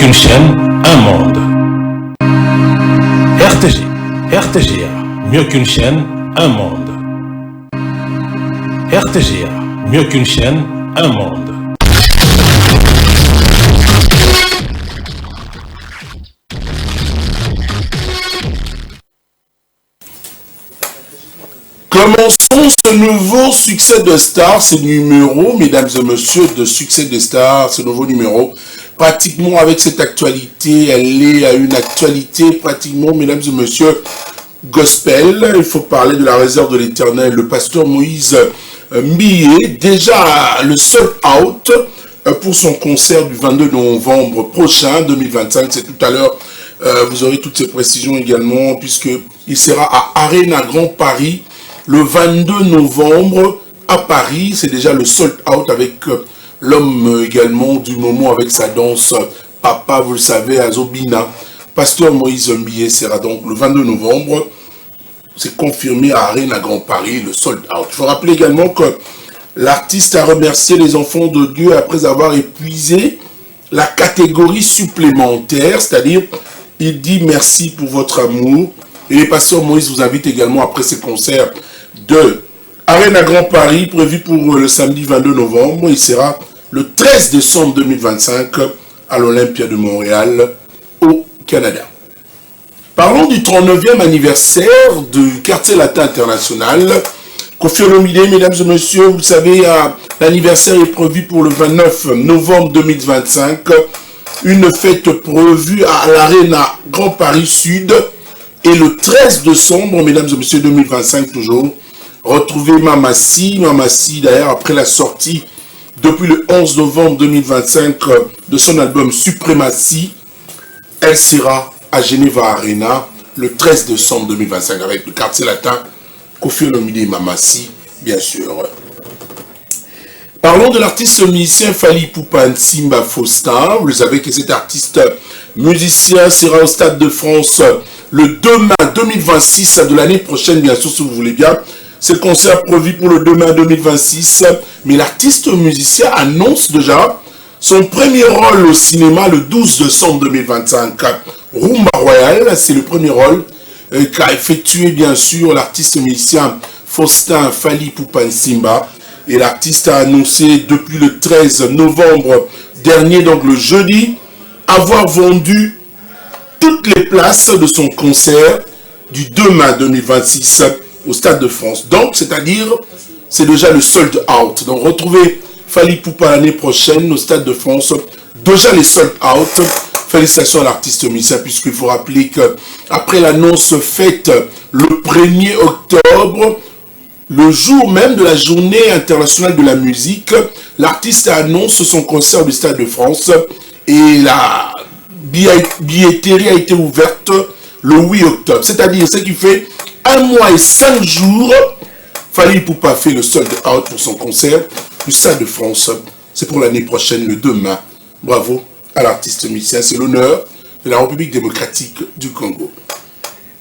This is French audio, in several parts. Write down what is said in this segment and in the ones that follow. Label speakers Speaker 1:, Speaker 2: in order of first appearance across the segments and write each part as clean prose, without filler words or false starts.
Speaker 1: qu'une chaîne, un monde. RTGA, mieux qu'une chaîne, un monde. RTGA, mieux qu'une chaîne, un monde.
Speaker 2: Commençons ce nouveau succès de Star, ce numéro, mesdames et messieurs, de succès de Star, ce nouveau numéro, pratiquement avec cette actualité, elle est à une actualité pratiquement, mesdames et messieurs, gospel. Il faut parler de la réserve de l'Éternel, le pasteur Moïse Mbié, déjà le sold out pour son concert du 22 novembre prochain, 2025, c'est tout à l'heure. Vous aurez toutes ces précisions également, puisqu'il sera à Arena Grand Paris, le 22 novembre à Paris. C'est déjà le sold out avec l'homme également du moment avec sa danse Papa, vous le savez, à Zobina. Pasteur Moïse Mbié sera donc le 22 novembre. C'est confirmé à Arena Grand Paris, le sold out. Il faut rappeler également que l'artiste a remercié les enfants de Dieu après avoir épuisé la catégorie supplémentaire, c'est-à-dire il dit merci pour votre amour. Et les pasteurs Moïse vous invite également après ces concerts de Arena Grand Paris, prévu pour le samedi 22 novembre. Il sera le 13 décembre 2025 à l'Olympia de Montréal, au Canada. Parlons du 39e anniversaire du Quartier Latin International. Koffi Olomide, mesdames et messieurs, vous savez, l'anniversaire est prévu pour le 29 novembre 2025. Une fête prévue à l'Arena Grand Paris Sud. Et le 13 décembre, mesdames et messieurs, 2025 toujours, retrouvez Mamassi d'ailleurs après la sortie depuis le 11 novembre 2025 de son album Supremacy. Elle sera à Geneva Arena le 13 décembre 2025 avec le Quartier Latin, Koffi Olomide et Mamassi, bien sûr. Parlons de l'artiste musicien Fally Ipupa Nsimba Faustin. Vous savez que cet artiste musicien sera au Stade de France le 2 mai 2026 de l'année prochaine, bien sûr, si vous voulez bien. C'est le concert prévu pour le 2 mai 2026. Mais l'artiste musicien annonce déjà son premier rôle au cinéma le 12 décembre 2025. Rumba Royale, c'est le premier rôle qu'a effectué, bien sûr, l'artiste musicien Faustin Fally Ipupa Nsimba. Et l'artiste a annoncé depuis le 13 novembre dernier, donc le jeudi, avoir vendu toutes les places de son concert du 2 mai 2026 au Stade de France. Donc, c'est-à-dire, c'est déjà le sold out. Donc, retrouvez Fally Ipupa l'année prochaine au Stade de France. Déjà les sold out. Félicitations à l'artiste musicien, puisqu'il faut rappeler qu'après l'annonce faite le 1er octobre, le jour même de la journée internationale de la musique, l'artiste annonce son concert du Stade de France et la billetterie a été ouverte le 8 octobre. C'est-à-dire, ce qui fait 1 mois et 5 jours, Fally Ipupa fait le sold out pour son concert du Stade de France. C'est pour l'année prochaine, le 2 mai. Bravo à l'artiste musicien, c'est l'honneur de la République démocratique du Congo.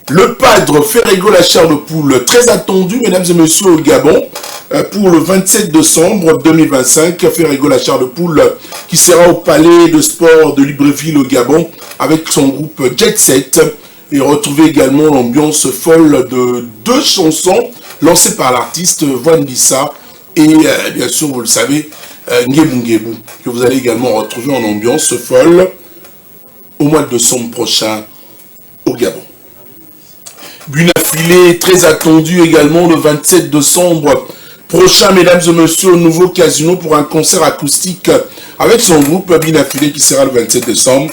Speaker 2: Le padre Ferrego la chair de poule, très attendu, mesdames et messieurs, au Gabon, pour le 27 décembre 2025. Ferrego la chair de poule qui sera au palais de sport de Libreville au Gabon avec son groupe Jet Set. Et retrouvez également l'ambiance folle de 2 chansons lancées par l'artiste Wandissa et bien sûr, vous le savez, Ngebu Ngebu, que vous allez également retrouver en ambiance folle au mois de décembre prochain au Gabon. Bunafilé, très attendu également le 27 décembre prochain, mesdames et messieurs, au nouveau casino pour un concert acoustique avec son groupe Bunafilé qui sera le 27 décembre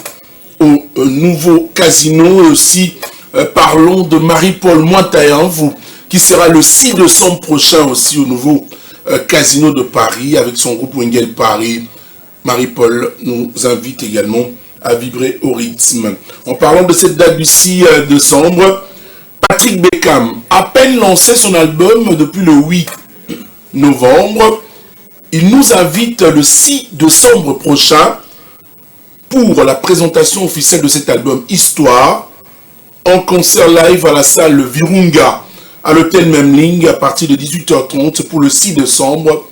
Speaker 2: au nouveau casino. Et aussi, parlons de Marie-Paul Mointayanvou qui sera le 6 décembre prochain aussi au nouveau casino de Paris avec son groupe Wengel Paris. Marie-Paul nous invite également à vibrer au rythme. En parlant de cette date du 6 décembre, Patrick Beckham, à peine lancé son album depuis le 8 novembre, il nous invite le 6 décembre prochain pour la présentation officielle de cet album Histoire, en concert live à la salle Virunga, à l'hôtel Memling, à partir de 18h30 pour le 6 décembre.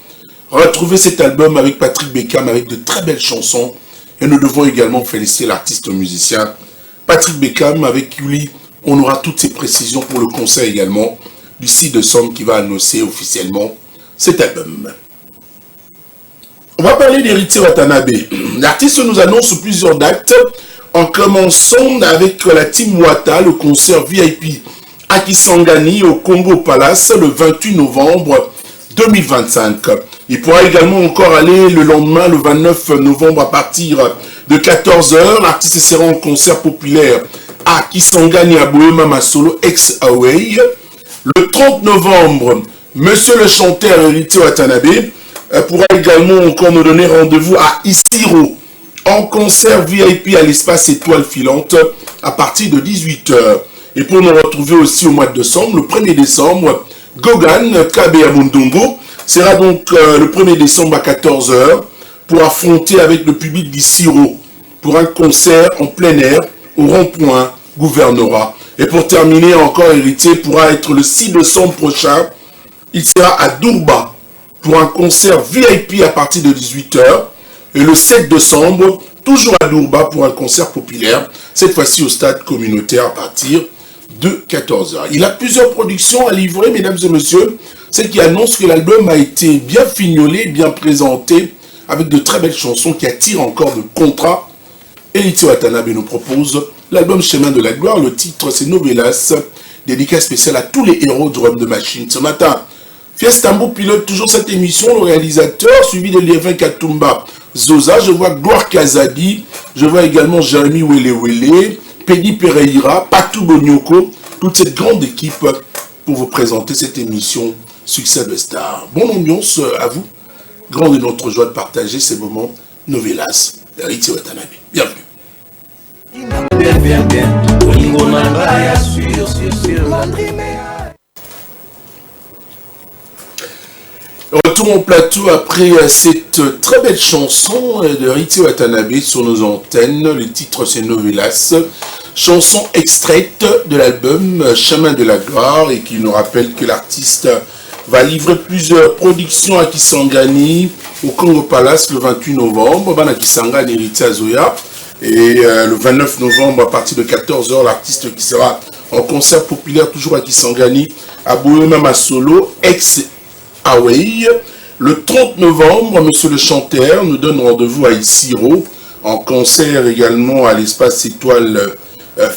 Speaker 2: Retrouvez cet album avec Patrick Beckham, avec de très belles chansons Et nous devons également féliciter l'artiste musicien Patrick Beckham, avec lui, on aura toutes ces précisions pour le concert également du 6 décembre qui va annoncer officiellement cet album. On va parler d'Héritier Watanabe. L'artiste nous annonce plusieurs dates, en commençant avec la team Wata, le concert VIP à Kisangani au Congo Palace le 28 novembre 2025. Il pourra également encore aller le lendemain, le 29 novembre à partir de 14 h. L'artiste sera en concert populaire à Kisangani à Bohema Masolo, ex-Away. Le 30 novembre, Monsieur le chanteur Héritier Watanabe pourra également encore nous donner rendez-vous à Isiro en concert VIP à l'espace Étoile Filante à partir de 18 h. Et pour nous retrouver aussi au mois de décembre, le 1er décembre, Gogan Kabe Mundongo sera donc le 1er décembre à 14 h pour affronter avec le public d'Isiro pour un concert en plein air au rond-point Gouvernorat. Et pour terminer, encore Héritier pourra être le 6 décembre prochain. Il sera à Dourba pour un concert VIP à partir de 18 h. Et le 7 décembre, toujours à Dourba pour un concert populaire, cette fois-ci au stade communautaire à partir de 14 h. Il a plusieurs productions à livrer, mesdames et messieurs. C'est qui annonce que l'album a été bien fignolé, bien présenté, avec de très belles chansons qui attirent encore de contrats. Héritier Watanabe nous propose l'album Chemin de la Gloire. Le titre, c'est Novelas, dédicace spéciale à tous les héros de Drum de Machine. Ce matin, Fiestambo pilote toujours cette émission, le réalisateur, suivi de Liévin Katumba Zoza. Je vois Gloire Kazadi, je vois également Jérémy Wele, Pedi Pereira, Patou Bonyoko, toute cette grande équipe pour vous présenter cette émission Succès de Star. Bonne ambiance à vous. Grande est notre joie de partager ces moments Novelas d'Héritier Watanabe. Bienvenue. Retour au plateau après cette très belle chanson de Héritier Watanabe sur nos antennes. Le titre c'est Novelas, chanson extraite de l'album Chemin de la Gloire et qui nous rappelle que l'artiste va livrer plusieurs productions à Kisangani au Congo Palace le 28 novembre, à Kisangani Héritier Azoya. Et le 29 novembre, à partir de 14 h, l'artiste qui sera en concert populaire toujours à Kisangani, à Bohema Masolo, ex-Away. Le 30 novembre, Monsieur le chanteur nous donne rendez-vous à Isiro, en concert également à l'espace Étoile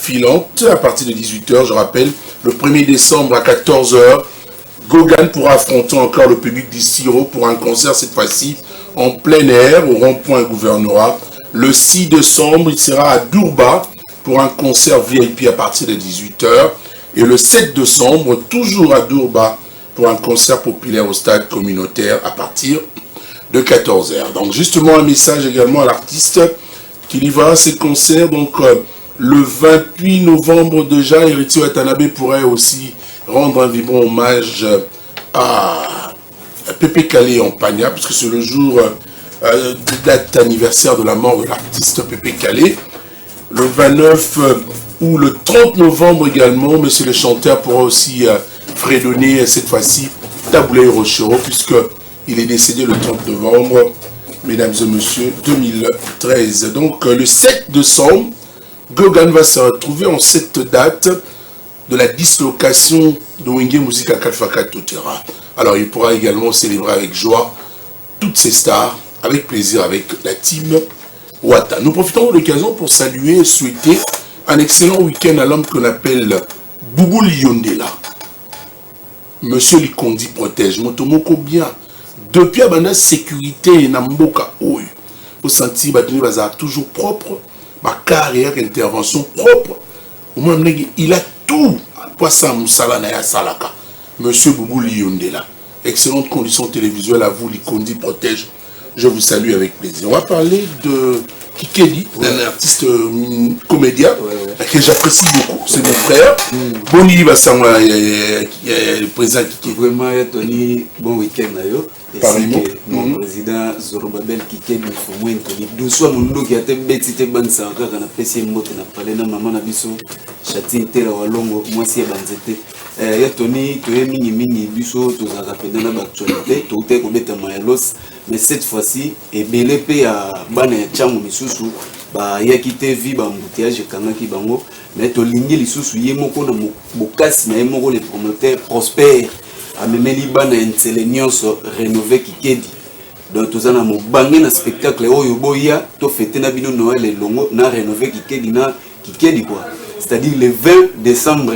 Speaker 2: Filante, à partir de 18 h, je rappelle. Le 1er décembre à 14 h, Gogan pourra affronter encore le public d'Isiro pour un concert cette fois-ci en plein air au rond-point Gouvernorat. Le 6 décembre, il sera à Dourba pour un concert VIP à partir de 18 h. Et le 7 décembre, toujours à Dourba pour un concert populaire au stade communautaire à partir de 14 h. Donc justement un message également à l'artiste qui livrera ses concerts. Donc le 28 novembre déjà, Héritier Watanabe pourrait aussi rendre un vibrant hommage à Pépé Calé en Pagna, puisque c'est le jour de date anniversaire de la mort de l'artiste Pépé Calé. Le 29 ou le 30 novembre également, Monsieur le chanteur pourra aussi fredonner cette fois-ci Taboulé Rochero, puisqu'il est décédé le 30 novembre, mesdames et messieurs, 2013. Donc le 7 décembre, Gogan va se retrouver en cette date de la dislocation de Wenge Musica Kalfaka Totera. Alors il pourra également célébrer avec joie toutes ces stars, avec plaisir, avec la team Wata. Nous profitons de l'occasion pour saluer et souhaiter un excellent week-end à l'homme qu'on appelle Boubou Liondela. Monsieur Likondi protège, Motomoko bien. Depuis la sécurité et Namboka, vous sentez que toujours propre, ma carrière, intervention propre. Il a tout pour ça, Moussala Naya Salaka. Monsieur Boubou Liondela. Excellente condition télévisuelle à vous, Likondi protège. Je vous salue avec plaisir. On va parler de Kikedi, un artiste comédien que j'apprécie beaucoup. C'est mon frère. Boni Bassama, le président Kikedi.
Speaker 3: Vraiment, Tony, bon week-end. Mon président Zorobabel Kikedi, il faut moins Tony. D'où soit mon nom qui a été bêti, ban sanka, qu'on a passé un mot, qu'on a parlé de maman Nabiso, Chati, Tera Walongo, moi c'est Banzete. ya Tony toye mingi biso tozaka pendant na actualité tote ko beta moyelos mais cette fois-ci et belé pe ya bana ya changu misusu ba yaki te vi ba embouteillage kanaki bango mais to lingi lisusu ye moko na bokasi na ye moko le promoteur Prosper amemeli bana ntele nyonso rénové Kikedi donc tozana mo bangé na spectacle oyo boya to fêter na bino Noël et longo na rénové Kikedi na Kikedi quoi c'est-à-dire le 20 décembre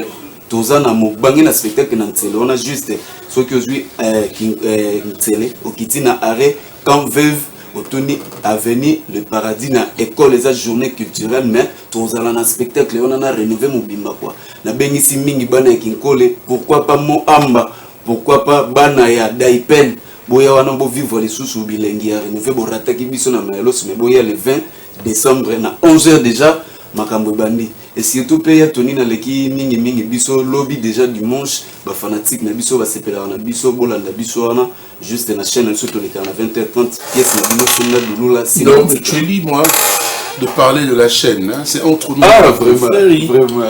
Speaker 3: tozana mo bangé na spectacle na ntele on a juste ce que aujourd'hui ntele okiti na arrêt quand veuve Otoni avenue le paradis na école les journée culturelle mais tozala na spectacle on a rénové mobimba quoi na bengisi mingi bana kinkole pourquoi pas mo amba pourquoi pas bana ya daipen boya wana bo vivre les sous bilengi ya rénové bo rataki biso na mayelos mais boya le 20 décembre na 11h déjà makambo bandi et surtout paye Tony na leki mingi biso lobby déjà dimanche ba fanatique na biso ba sepela na biso bolanda biso wana juste na chaîne surtout les 20h30 pièce na bino sonda dulula
Speaker 2: donc tu es libre de parler de la chaîne hein? C'est entre nous
Speaker 3: vraiment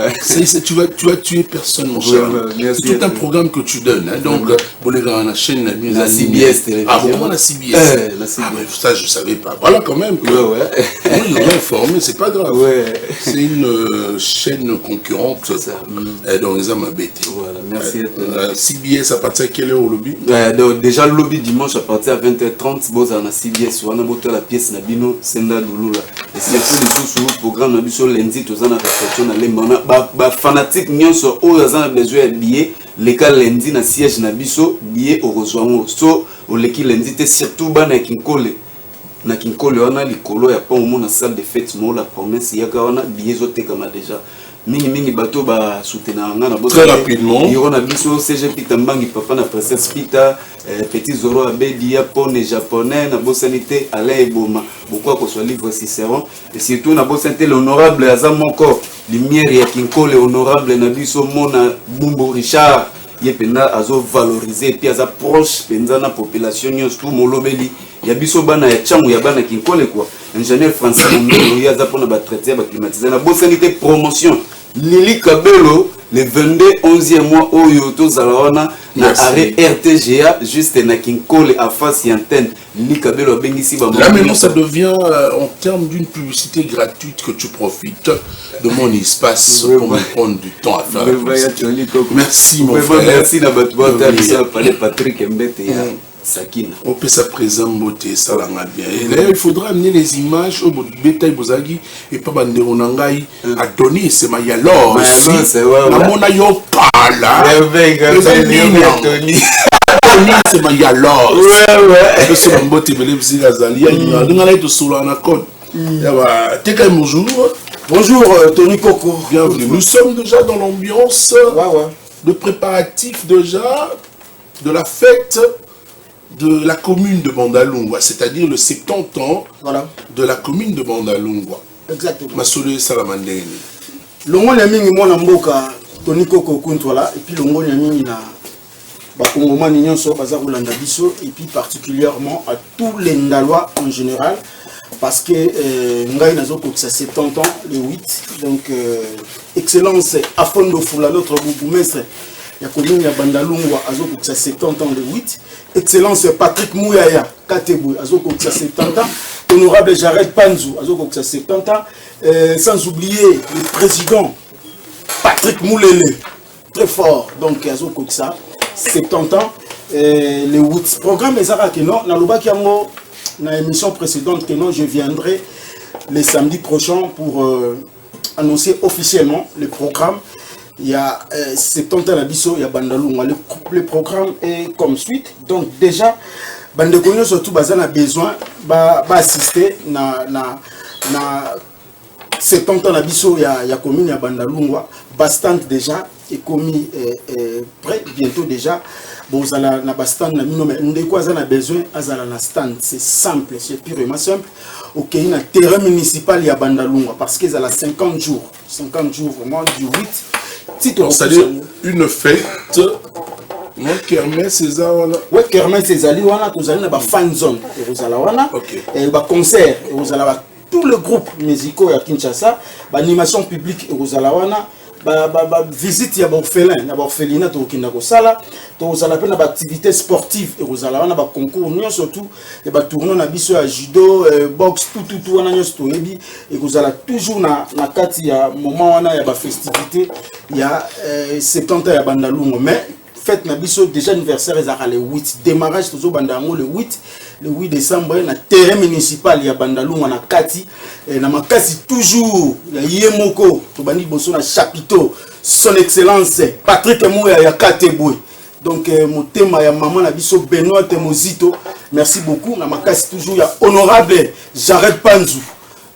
Speaker 2: tu vas tuer personne mon cher c'est tout un programme que tu donnes hein? Donc pour les gars la chaîne
Speaker 3: la CBS télévision
Speaker 2: comment la CBS mais ça je savais pas voilà quand même que moi ils m'ont informé c'est pas grave c'est une chaîne concurrente donc ils ont ma bête
Speaker 3: voilà merci
Speaker 2: CBS à partir de quelle heure au lobby
Speaker 3: donc déjà le lobby dimanche à partir de 20h30 boza na CBS wana boto la pièce na bino senda dulula et c'est tout le programme na biso lundi tozana réflexion na lembana ba fanatique nyonso oyo azana besoin de billets les cas lundi na siège na biso billet au rejoindre so au leki lundi te surtout bana kinkole na kinkole wana likolo ya pa au na salle de fête mo la promesse yaka wana billet zote kama déjà mingi bato ba soutenir nga na boto
Speaker 2: très rapidement
Speaker 3: yoro na biso CG Pita Mbangi papa na princesse Pita petit Zoro abedi japonais japonais na bosanité Alain Eboma pourquoi ko soit livre Cicéron et surtout na bosanité l'honorable azamoko lumière ya kinkole honorable na biso mona Bumbo Richard yepena azo valoriser puis aza proche penza na population nyos tout molobeli ya biso bana ya changu ya bana kinkole quoi ingénieur français mondelo ya za pona ba traiter ba climatiser na bosanité promotion Lili Kabelo le 22 11e mois oyo to zalawana na arrêt RTGA juste na kinkole à face antenne Lili Kabelo bengisi ba
Speaker 2: là maintenant ça devient en termes d'une publicité gratuite que tu profites de mon espace pour me prendre du temps à faire merci mon frère
Speaker 3: merci na batwa ta parler Patrick Mbete ya Sakina.
Speaker 2: On peut sa présence beauté, ça l'a bien. Et d'ailleurs, il faudra amener les images au bétail Bozagi et pas Bandero Nangai à donner, c'est ma yalor.
Speaker 3: C'est vrai.
Speaker 2: La mona yokala. C'est ma yalor. Ouais. C'est ma beauté, mais les Gazali. Il y a tout sur la côte. Bonjour.
Speaker 4: Bonjour Tony Coco.
Speaker 2: Bienvenue. Nous sommes déjà dans l'ambiance de préparatifs déjà de la fête de la commune de Bandalungwa, c'est-à-dire le 70 ans de la commune de Bandalungwa.
Speaker 4: Exactement.
Speaker 2: Masole Salamandeni.
Speaker 4: Longo ya mingi mwana mboka Tony Coco Kuntwala et puis longo ya mingi na ba Congomani nyonso baza kolanda biso et puis particulièrement à tous les Ndalois en général parce que ngai nazo kokisa 70 ans le 8 donc excellence Afondo Fula notre bourgmestre ya commune ya Bandalungwa azo kokisa 70 ans le 8 excellence Patrick Mouyaya Katebou azo kokisa 70 ans honorable Jared Panzou azo kokisa 70 ans sans oublier le président Patrick Moulele très fort donc azo kokisa 70 ans le 8 programme ezara que non na lobaki yango na émission précédente que non je viendrai le samedi prochain pour annoncer officiellement le programme. Il y a 70 ans à Bisso, il y a Bandalungwa. Le programme est comme suite. Donc déjà, Bandekogno surtout Bazan a besoin d'assister na 70 ans à Bisso, il y a commune, il y a Bandalungwa. Bastant déjà est commis prêt bientôt déjà. Bon, ça na bastant na mino mais ndeko azana besoin azala na stand. C'est simple, c'est purement simple. Ok, il y a un terrain municipal à Bandalungwa parce qu'ils ont 50 jours vraiment du 8.
Speaker 2: C'est-à-dire une fête, Kermesse César.
Speaker 4: Oui, Kermesse César, vous avez une fan zone. Vous avez un concert, vous avez tous les groupes musicaux à Kinshasa, l'animation publique, vous avez visite ya orphelin na orphelinat to kinda ko sala to sala pe na activité sportive et rozala na ba concours nyo surtout et ba tournoi na biso ya judo boxe tout wana nyo to yebi et kozala toujours na kati ya moment wana ya ba festivité ya 70 ya bandalungo mais fête na biso déjà anniversaire ezaka le 8 démarrage tozo bandango le 8 décembre na terrain municipal ya bandalungo na kati na makasi toujours ya yemoko to bandi boso na chapiteau son excellence Patrick Mouya ya Katebwe donc motema ya maman na biso Benoît Temozito merci beaucoup na makasi toujours ya honorable Jared Panzou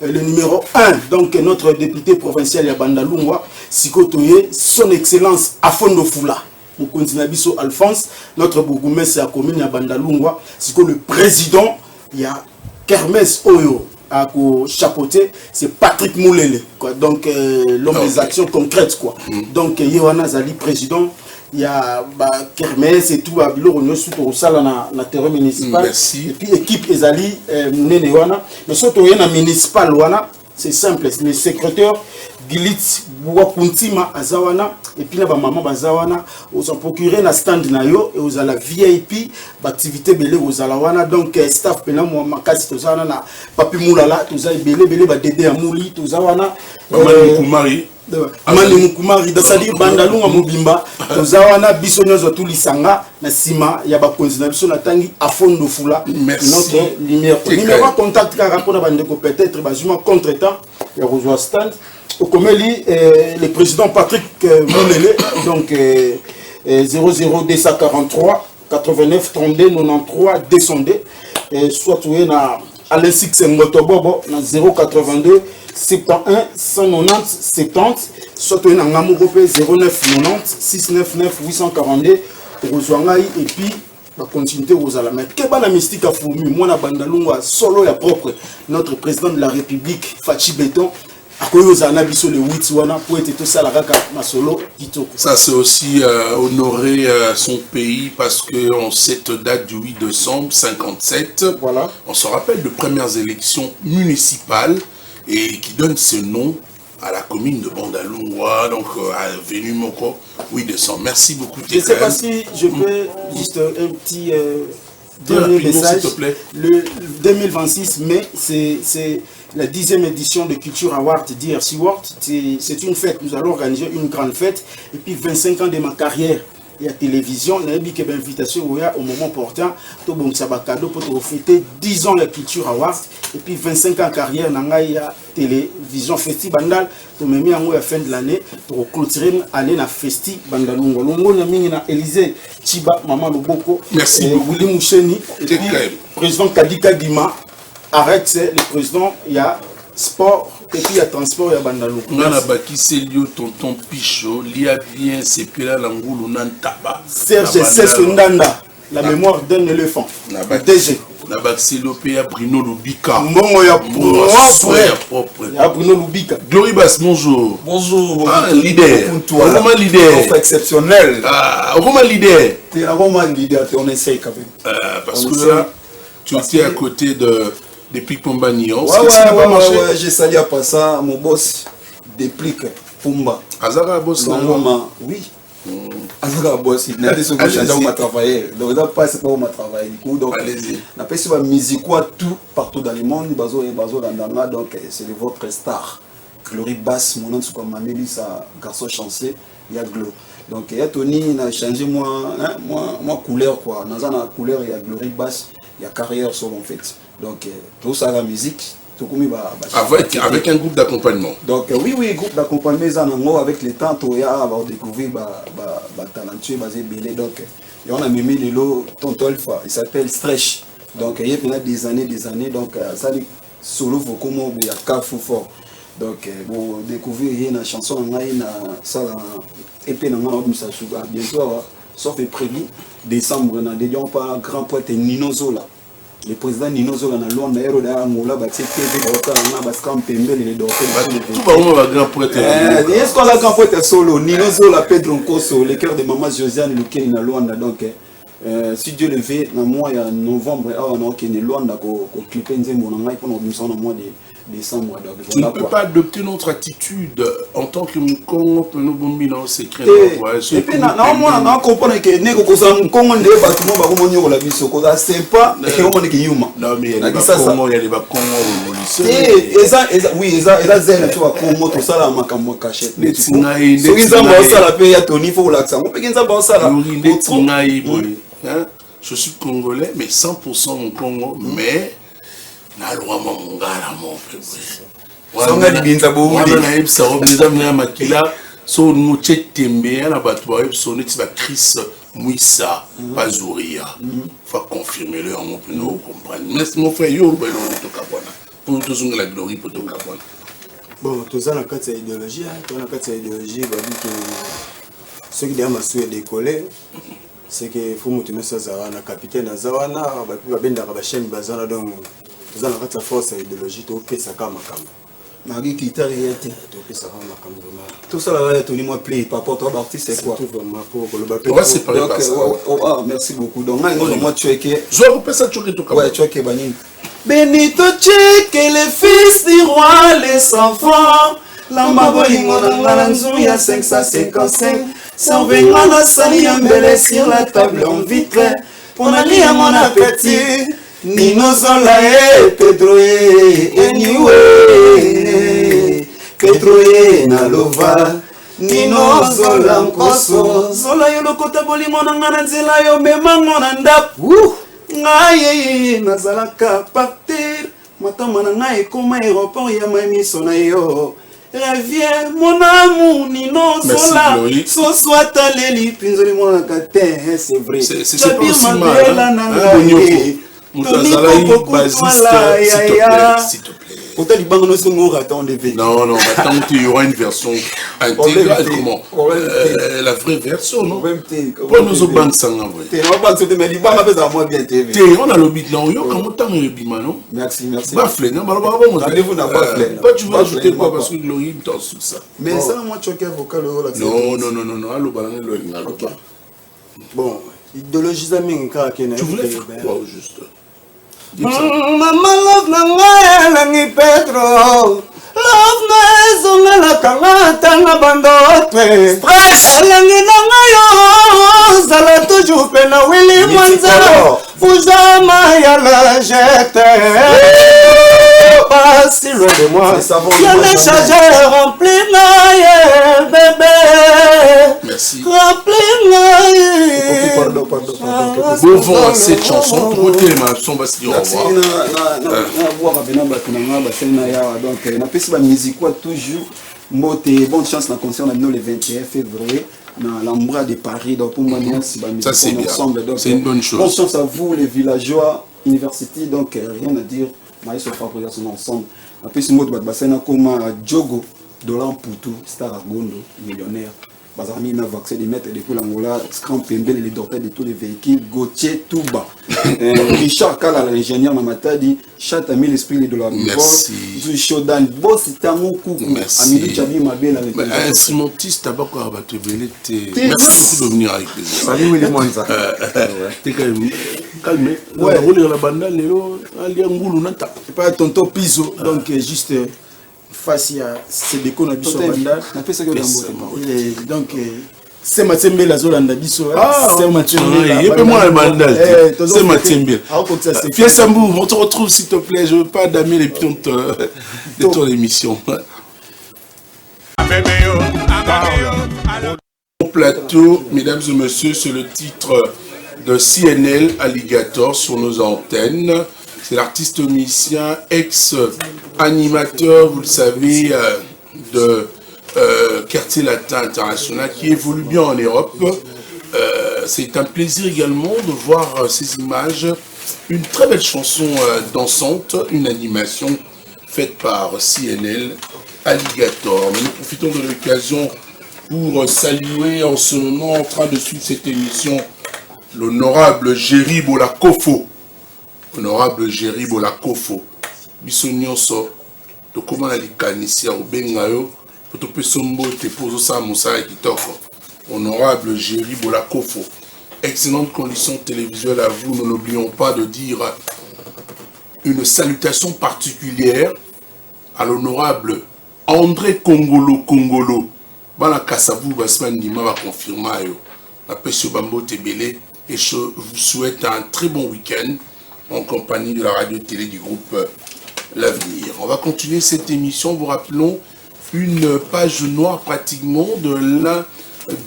Speaker 4: le numéro 1 donc notre député provincial ya bandalungo sikotoye son excellence Afondo Fula Mokonzi Nabiso Alphonse, notre bourgmestre à la commune de Bandalungwa, c'est que le président, il y a Kermès Oyo à chapeauter, c'est Patrick Moulele, quoi. Donc l'homme des actions concrètes, quoi. Donc Yohana Zali, président, il y a Kermès et tout, à Bilo, on est sous au salon na terrain municipal.
Speaker 2: Merci.
Speaker 4: Et puis équipe Ezali, Moulele Wana, mais surtout il y a municipal Wana, c'est simple, c'est le secrétaire Gilitz Wapuntima Azawana et puis na ba maman bazawana aux ont procuré na stand na yo et aux à la VIP activité belé aux alawana donc staff pena mo makasi tozana na papi mulala tozai belé ba dédé ya muli tozawana
Speaker 2: Kumari
Speaker 4: Mani Mukumari dasali bandalunga mobimba tozawana biso nyozo tulisanga na sima ya ba konzina biso na tangi Afondo Fula notre numéro contact ka rapona bandeko peut-être bazuma contretemps ya rejoindre stand au Komeli, le président Patrick Moulele, donc 00243 89 32 93 202, soit tu es à l'Insix Motobobo, 082 71 190 70, soit tu es à Ngamogope 09 90 699 842, et puis la continuité aux alamètres. Quelle bonne mystique à fourmi, moi na bandalunga solo ya propre, notre président de la République, Fachi Béton.
Speaker 2: Ça c'est aussi honorer son pays parce que en cette date du 8 décembre 57,
Speaker 4: voilà.
Speaker 2: On se rappelle de premières élections municipales et qui donne ce nom à la commune de Bandalungwa, donc à Venu Moko, 8 décembre. Merci beaucoup.
Speaker 4: Je ne sais pas si je peux juste un petit dernier message.
Speaker 2: S'il te plaît.
Speaker 4: Le 2026 mai, c'est la 10e édition de Culture Award DRC World. C'est une fête, nous allons organiser une grande fête. Et puis 25 ans de ma carrière et à télévision, on a eu une invitation au moment portant, tout bon cadeau pour profiter 10 ans de Culture Award. Et puis 25 ans de carrière, on a eu télévision Festi Bandal, tout me mis à la fin de l'année pour clôturer l'année na Festi Bandalungo. Longo na mingi na Élysée Chiba, Maman Loboko.
Speaker 2: Merci beaucoup.
Speaker 4: Willy Moucheni. Et puis président Kadika Guima. Arrête, c'est le président, il y a sport et puis il y a transport, il y a Bandalou.
Speaker 2: On a bâti Célio, tonton Pichot, l'IA bien, c'est Pela Langoulou, Nantaba.
Speaker 4: Serge Cesque Ndanda, la mémoire d'un éléphant. DG.
Speaker 2: La Baxilo Péa Bruno Lubika.
Speaker 4: Bon, il y a propre. Il y a Bruno Lubika.
Speaker 2: Glory Bass, bonjour.
Speaker 5: Bonjour.
Speaker 2: Ah, leader.
Speaker 5: Comment
Speaker 2: leader.
Speaker 5: Exceptionnel.
Speaker 2: Ah, comment leader.
Speaker 5: Tu es vraiment leader, on essaye quand même.
Speaker 2: Parce que là, tu étais à côté de. Depuis Pumba Nyon,
Speaker 5: ouais, j'ai sali à passer mon boss déplique Pumba.
Speaker 2: Azara boss
Speaker 5: oui. Azara boss, il n'a pas de changé où m'a travaillé. Donc il n'a pas c'est pas où m'a travaillé. Du coup donc on a passé ma musique quoi tout partout dans le monde, bazo dans donc c'est votre star. Glory Bass, mon nom c'est comme Mameli ça garçon chanceux, il y a Glo. Donc il y a Tony, il a changé moi couleur quoi. Dans la couleur il y a Glory Bass, il y a carrière sur en fait. Donc tout ça la musique tout comme
Speaker 2: avec un groupe d'accompagnement.
Speaker 5: Donc oui groupe d'accompagnement avec les temps il y a avoir découvert talentueux basé belé donc et on a mis les lots tonton Alpha il s'appelle Stretch donc il y a des années donc ça les solo vocaux il y a Carrefour fort donc bon découvrir une chanson na ça et puis na ça bientôt sauf prévu décembre na dédions pas grand poète Nino Zola. Le président Nino Zola na Londres aéro da ngola ba TV docteur na ba scam pembele les docteurs
Speaker 2: tout ba on va grand poète
Speaker 5: est-ce qu'on a grand poète solo Nino Zola Pedro Nkoso le cœur de maman Josiane lequel na Londres donc si Dieu le veut na mois ya novembre on a qui ne Londres ko clipper nzembo na ngai pour nous na mois décembre. Donc,
Speaker 2: Tu ne
Speaker 5: voilà
Speaker 2: peux
Speaker 5: quoi.
Speaker 2: pas adopter notre attitude en tant que Mkongo, nous bombi dans secret.
Speaker 5: Et puis, on comprend que ne Congo ne bâtiment ba ko nyoko la biso ko ça c'est pas et on est que yuma.
Speaker 2: Non mais il y a
Speaker 5: Na
Speaker 2: des
Speaker 5: kisa ça.
Speaker 2: Congo, il y a des Congo
Speaker 5: Eza oui eza zene tu vas Congo to sala makambo cachette.
Speaker 2: Les Tsingaï,
Speaker 5: So ils ont ça la paix ya Tony faut l'accent. On peut qu'ils ont ça là.
Speaker 2: Je suis congolais, mais 100% mon Congo, mais na loi mongala mon peuple.
Speaker 5: Songa libinza bo.
Speaker 2: Wana na ebsa obeza mna makila so muche tembe na bato ba ebso neti ba Chris Mouissa Bazuria. Faut confirmer le en pour nous comprendre. Mais mon frère yo ba no to kabona. Pour tout zonga la gloire pour to kabona.
Speaker 4: Bon, tout ça, dans le cadre de l'idéologie, dans le cadre de l'idéologie, il va dire que ceux qui derrière ma souhait décoller, c'est qu'il faut monter ça dans le capitaine à Zawana, il va bien dans la chaîne Bazana, donc, tout ça, dans le cadre de la force de l'idéologie, tu fais ça comme un cam.
Speaker 5: Marie qui t'a réalité.
Speaker 4: Tu fais ça comme un cam, vraiment.
Speaker 5: Tout ça là, Tony moi play par rapport à l'artiste c'est quoi?
Speaker 4: Tout vraiment pour le bateau.
Speaker 2: On va séparer
Speaker 5: Donc
Speaker 2: par ça.
Speaker 5: merci beaucoup. Donc moi tu es que
Speaker 2: Je vais repasser ça choquer to kabona.
Speaker 5: ouais, tu es que Banin. Benito Tchèque, le fils du roi, les enfants. Lamba bolingo na nzuya 555. Servez-moi la sali embellé sur la table en vitre. Pour aller à mon appétit. Nino Zola e Pedro e Niwe. Pedro e na lova. Nino Zola nkoso. Zola yo lokota bolingo na ngana nzela yo memango na ndapu. Ngai nazalaka partir matama na ngai ekoma aéroport ya mamiso na yo reviens mon amour Nino Zola so soit aleli pinzoli monaka te c'est vrai
Speaker 2: C'est pas aussi mal, hein,
Speaker 5: Bonyoko
Speaker 2: basiste, s'il te plaît.
Speaker 5: Autant du bango nous on attend des V.
Speaker 2: Non, attends, il y aura une version intégrale, comment la vraie version, non? Pour nous au banc sans envoyer. On a le bit là, on a comment t'as le bima, non?
Speaker 5: Merci.
Speaker 2: Bafle, non?
Speaker 5: Rendez-vous n'a pas fait.
Speaker 2: Pas tu veux ajouter quoi parce que Glory t'en sous ça.
Speaker 4: Mais ça, moi, tu as qu'un vocal.
Speaker 2: Non, allo balangue le
Speaker 4: Ok. Bon, idéologie, ça m'a dit
Speaker 2: tu voulais faire quoi au juste?
Speaker 5: Mama love nanga langi Pedro love na zonga la kangata na bandotwe stress langi nanga yo zala toujours pena Willy Mwanza fujama ya la jete pas si loin de moi y'a les chargeurs remplis na bébé
Speaker 2: merci
Speaker 5: remplis na
Speaker 4: Pardon.
Speaker 2: bon vent à cette chanson pour côté ma son va se dire au revoir.
Speaker 5: Donc, na pesi ba musique toujours moté bonne chance na concert na le 21 février dans l'Ambra de Paris. Donc pour moi merci ba musique
Speaker 2: c'est bien
Speaker 5: ensemble. Donc
Speaker 2: c'est une bonne chose.
Speaker 5: Bonne chance à vous les villageois university donc rien à dire mais se favoriser ensemble. Na pesi moto ba basena koma Diogo Dolan Poutou star Gondo millionnaire. Bazami na vaccin de mettre depuis l'Angola, Scram Pembele, les docteurs de tous les véhicules, Gauthier Touba, Richard Kala, l'ingénieur Mamatadi, Chat a mis l'esprit de la
Speaker 2: merci.
Speaker 5: Shodan, Boss Tamoku, Amidou Chabi Mabel avec
Speaker 2: un cimentiste tabac à battre belé. Merci beaucoup de venir avec plaisir.
Speaker 4: Salut Willy Mwanza.
Speaker 2: T'es calme. Ouais, on est la bande lélo, ali ngulu nata.
Speaker 4: C'est pas tonton Piso, donc juste face à ces décos na biso banda.
Speaker 5: On fait ça que
Speaker 4: donc c'est Mathiembe la Zolanda biso.
Speaker 2: C'est Mathiembe. Il y a moi le mandal. C'est Mathiembe. Pierre Sambou, on te retrouve s'il te plaît. Je veux pas damer les pions de ton émission. Au plateau, mesdames et messieurs, c'est le titre de CNL Alligator sur nos antennes. C'est l'artiste musicien, ex-animateur, vous le savez, de Quartier Latin International, qui évolue bien en Europe. C'est un plaisir également de voir ces images. Une très belle chanson dansante, une animation faite par CNL Alligator. Mais nous profitons de l'occasion pour saluer en ce moment, en train de suivre cette émission, l'honorable Géry Bolakofo. Honorable Géry Bolakofo. Biso nyonso to komana likanisi ya obenga yo po to peso mbote pozo sa mosala kitoko. Honorable Géry Bolakofo. Excellente condition télévisuelle à vous. Nous n'oublions pas de dire une salutation particulière à l'honorable André Kongolo. Bala Kassabou Basmandima va confirmer la Pessio Bambo Tebele et je vous souhaite un très bon week-end en compagnie de la radio-télé du groupe L'Avenir. On va continuer cette émission. Vous rappelons une page noire pratiquement de l'un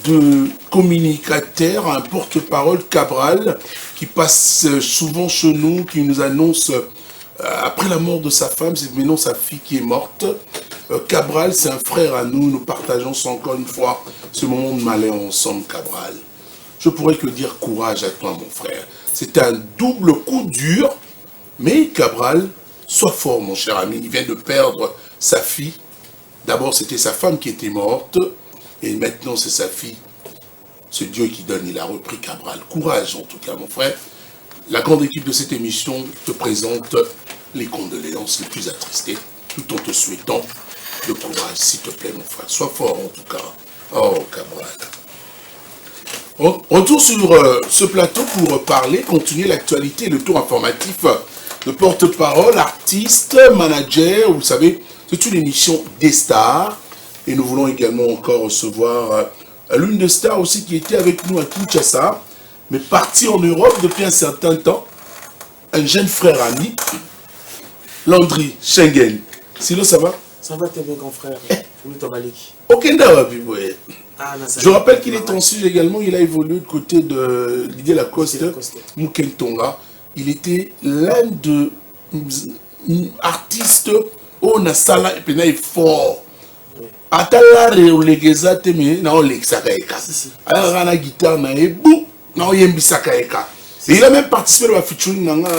Speaker 2: de communicateur, un porte-parole Cabral qui passe souvent chez nous, qui nous annonce après la mort de sa femme, c'est maintenant sa fille qui est morte. Cabral, c'est un frère à nous, nous partageons encore une fois ce moment de malheur ensemble, Cabral. Je pourrais que dire courage à toi, mon frère. C'est un double coup dur, mais Cabral, sois fort, mon cher ami. Il vient de perdre sa fille. D'abord, c'était sa femme qui était morte, et maintenant, c'est sa fille. C'est Dieu qui donne, il a repris Cabral. Courage, en tout cas, mon frère. La grande équipe de cette émission te présente les condoléances les plus attristées, tout en te souhaitant le courage, s'il te plaît, mon frère. Sois fort, en tout cas. Oh, Cabral. On retourne sur ce plateau pour parler, continuer l'actualité et le tour informatif de porte-parole, artiste, manager. Vous savez, c'est une émission des stars. Et nous voulons également encore recevoir l'une des stars aussi qui était avec nous à Kinshasa, mais parti en Europe depuis un certain temps. Un jeune frère ami, Landry Schengen. Sinon, ça va?
Speaker 6: Ça va très bien, grand frère.
Speaker 2: Ok, je rappelle qu'il est en Suisse également. Il a évolué de côté de Didier Lacoste, Mukentonga. Il était l'un de artistes au Nasala et puis il est fort. Atala relegeza te me na olexaka eka. Alors na guitare na ebu na oyembisaka eka. Et il a même participé à la featuring nanga.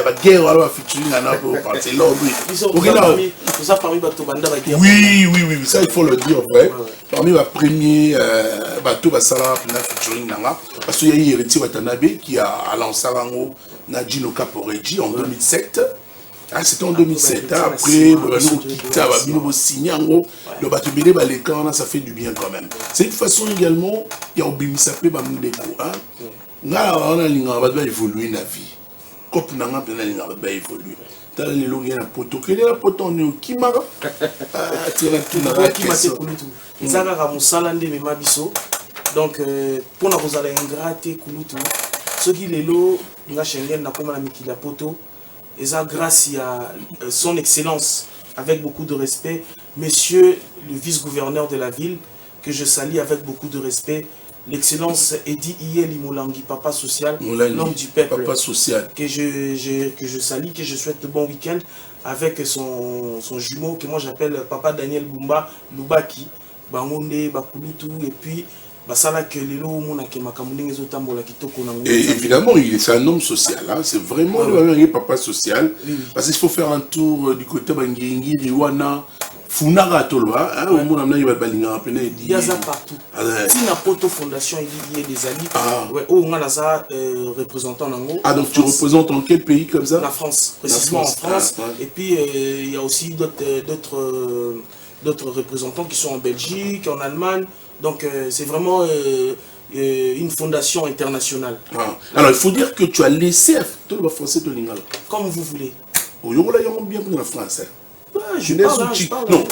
Speaker 2: Ba guerre à featuring na pour partir là lui.
Speaker 6: Vous a parmi bateau banda ba guerre.
Speaker 2: Oui, ça il faut le dire vrai. Parmi les premiers bateau ba sala na featuring nanga parce qu'il y a eu Héritier Watanabe qui a lancé Rango Nadjino Caporeji en 2007. Ah, c'était en 2007, hein, après, le bateau Bélé, ça fait du bien quand même. C'est une façon également, il y a Obimisapé, Bamudeko, hein. On a évolué la vie. Comme on a évolué. Dans les logs, il y a un poteau. Quel est la poteau? On est au Kimara.
Speaker 6: Donc, pour nous aller ingrater Kulutu, ce qui est là, on a Schengen, on a mis la poteau. Et ça, grâce à son excellence, avec beaucoup de respect, monsieur le vice-gouverneur de la ville, que je salue avec beaucoup de respect, l'excellence Edi Iyeli Molangi, papa social, l'homme du peuple,
Speaker 2: papa social.
Speaker 6: que je salue, que je souhaite bon week-end, avec son jumeau, que moi j'appelle papa Daniel Bumba, Lubaki, Bangonde, Bakulutu, et puis...
Speaker 2: Et évidemment, c'est un homme social, hein? C'est vraiment le papa social, parce qu'il faut faire un tour du côté Bangengi, Riwana, Funara Tolwa, hein? Au monde il va
Speaker 6: il y a ça partout. Si Napoto Fondation, il y a des alliés, on a ça représentant en
Speaker 2: ah, donc tu représentes en quel pays comme ça?
Speaker 6: La France, précisément en France. Et puis il y a aussi d'autres représentants qui sont en Belgique, en Allemagne. Donc c'est vraiment une fondation internationale.
Speaker 2: Ah. Alors il faut dire que tu as laissé tout le français de l'Ingala.
Speaker 6: Comme vous voulez.
Speaker 2: Oh, il y a bien pour le français.
Speaker 6: Je parle.
Speaker 2: Non,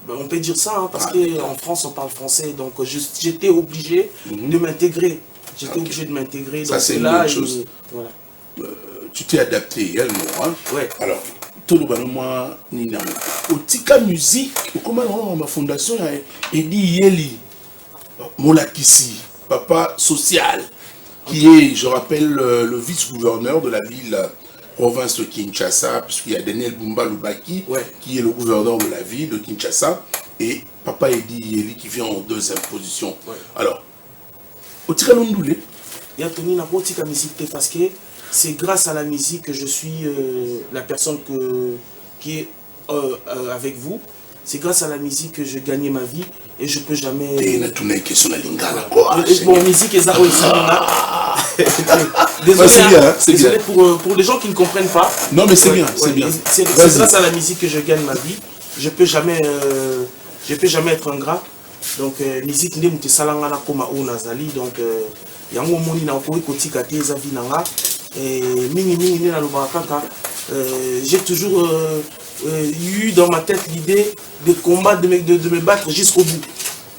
Speaker 6: on peut dire ça, hein, parce qu'en France on parle français, donc j'étais obligé de m'intégrer. J'étais obligé de m'intégrer.
Speaker 2: Ça c'est une chose. Voilà. Tu t'es adapté également. Hein?
Speaker 6: Ouais.
Speaker 2: Alors, tout le monde, Nina. Au Tika Musique, comment on a ma fondation, Edi Yeli, Molakisi, papa social, qui est, je rappelle, le vice-gouverneur de la ville, province de Kinshasa, puisqu'il y a Daniel Bumba Lubaki, qui est le gouverneur de la ville de Kinshasa, et papa Edi Yeli qui vient en deuxième position. Ouais. Alors, au Tika Lundoulé,
Speaker 6: il y a Tony Nabo Tika Musique, parce que c'est grâce à la musique que je suis la personne qui est avec vous. C'est grâce à la musique que je gagnais ma vie et je peux jamais... Bon, musique et ça, oui, ça. Désolé pour les gens qui ne comprennent pas.
Speaker 2: Non, mais c'est bien, c'est bien.
Speaker 6: C'est grâce à la musique que je gagne ma vie. Je peux jamais être ingrat. Donc, musique, n'est pas salangana comme au Nazali. Donc, yango moni na ko kotika te za vie nanga. Et mingi na lobaka kaka j'ai toujours eu dans ma tête l'idée de combattre, de me battre jusqu'au bout.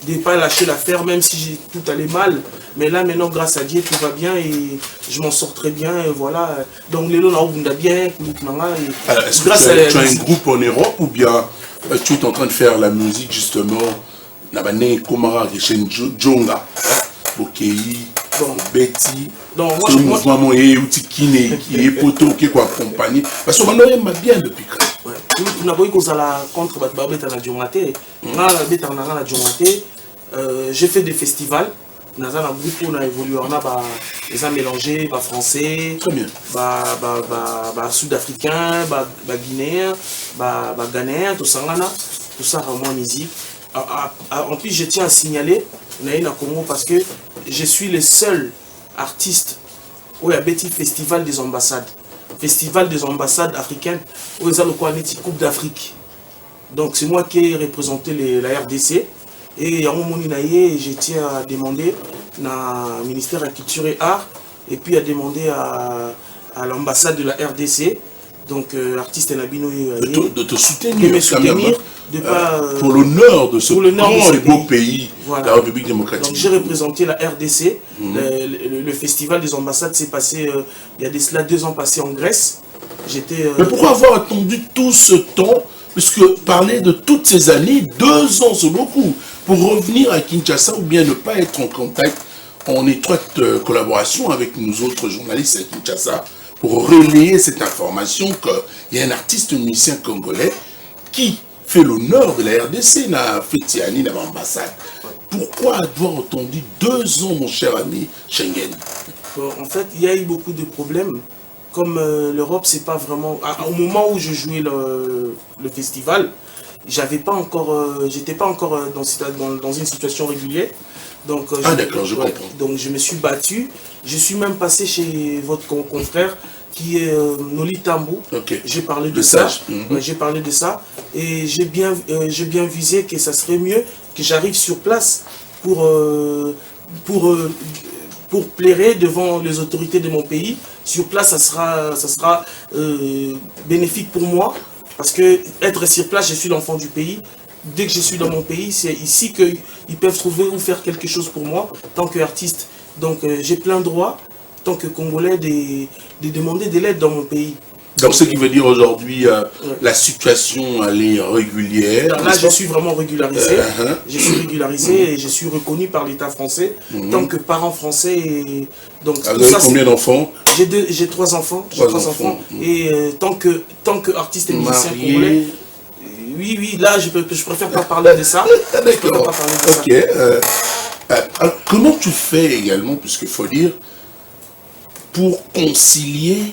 Speaker 6: De ne pas lâcher l'affaire, même si tout allait mal. Mais là, maintenant, grâce à Dieu, tout va bien et je m'en sors très bien. Et voilà. Donc, les lots, on a bien.
Speaker 2: Est-ce que tu as un groupe en Europe ou bien tu es en train de faire la musique justement Nabane Komara Rishen Djonga, Bokei, Betty,
Speaker 6: donc,
Speaker 2: le mouvement est Utikine, qui est poto, qui est quoi, compagnie. Parce que maintenant, il m'a bien depuis quand.
Speaker 6: On a voulu qu'on la contre la Djongate. J'ai fait des festivals. Dans un groupe on a évolué, on a les mélangés, français, sud-africain, guinéen, ghanéen, tout ça vraiment musique. En plus, je tiens à signaler, Congo parce que je suis le seul artiste où il y a Betty Festival des ambassades. Festival des ambassades africaines, où il y a le Coupe d'Afrique. Donc c'est moi qui ai représenté la RDC. Et je tiens à demander au ministère de la Culture et Arts, et puis à demander à l'ambassade de la RDC, donc artiste Nabino,
Speaker 2: de te soutenir,
Speaker 6: pour
Speaker 2: l'honneur de ce grand et beau pays, voilà. La République démocratique.
Speaker 6: Donc j'ai représenté la RDC, le festival des ambassades s'est passé, il y a de cela 2 ans passés en Grèce.
Speaker 2: Mais pourquoi avoir attendu tout ce temps? Puisque parler de toutes ces années, 2 ans c'est beaucoup, pour revenir à Kinshasa ou bien ne pas être en contact, en étroite collaboration avec nous autres journalistes à Kinshasa, pour relayer cette information qu'il y a un artiste musicien congolais qui fait l'honneur de la RDC, na Fetiani, dans l'ambassade. Pourquoi avoir attendu 2 ans, mon cher ami Schengen?
Speaker 6: En fait, il y a eu beaucoup de problèmes. Comme l'Europe, c'est pas vraiment... Au moment où je jouais le festival, j'étais pas encore dans une situation régulière. Donc,
Speaker 2: d'accord, je comprends.
Speaker 6: Donc je me suis battu. Je suis même passé chez votre confrère qui est Noli Tambou.
Speaker 2: Okay.
Speaker 6: J'ai parlé de ça. J'ai parlé de ça. Et j'ai bien visé que ça serait mieux que j'arrive sur place pour plairer devant les autorités de mon pays. Sur place, ça sera bénéfique pour moi. Parce que être sur place, je suis l'enfant du pays. Dès que je suis dans mon pays, c'est ici qu'ils peuvent trouver ou faire quelque chose pour moi, tant qu'artiste. Donc j'ai plein droit, tant que Congolais, de demander de l'aide dans mon pays.
Speaker 2: Donc ce qui veut dire aujourd'hui, la situation elle est régulière.
Speaker 6: Là, je suis vraiment régularisé. Je suis régularisé et je suis reconnu par l'État français, tant que parent français. Et donc,
Speaker 2: vous avez combien d'enfants?
Speaker 6: J'ai 3 enfants. Et tant que artiste et musicien congolais. Oui, là, je préfère pas parler de ça.
Speaker 2: D'accord. Ok. Alors, comment tu fais également, puisqu'il faut dire, pour concilier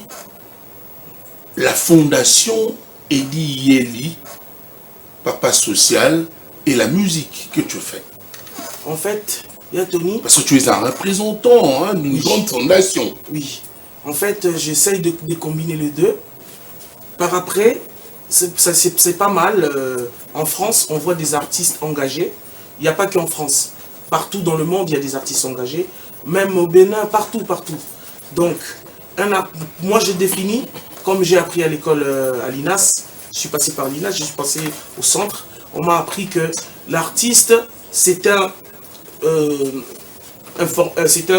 Speaker 2: la fondation Edi Yeli, Papa Social, et la musique que tu fais?
Speaker 6: En fait, il y a Tony.
Speaker 2: Parce que tu es un représentant d'une grande fondation.
Speaker 6: Oui. En fait, j'essaye de combiner les deux. Par après, c'est pas mal. En France, on voit des artistes engagés. Il n'y a pas qu'en France. Partout dans le monde, il y a des artistes engagés. Même au Bénin, partout. Donc, moi, j'ai défini, comme j'ai appris à l'école à l'INAS, je suis passé par l'INAS, je suis passé au centre, on m'a appris que l'artiste, c'est un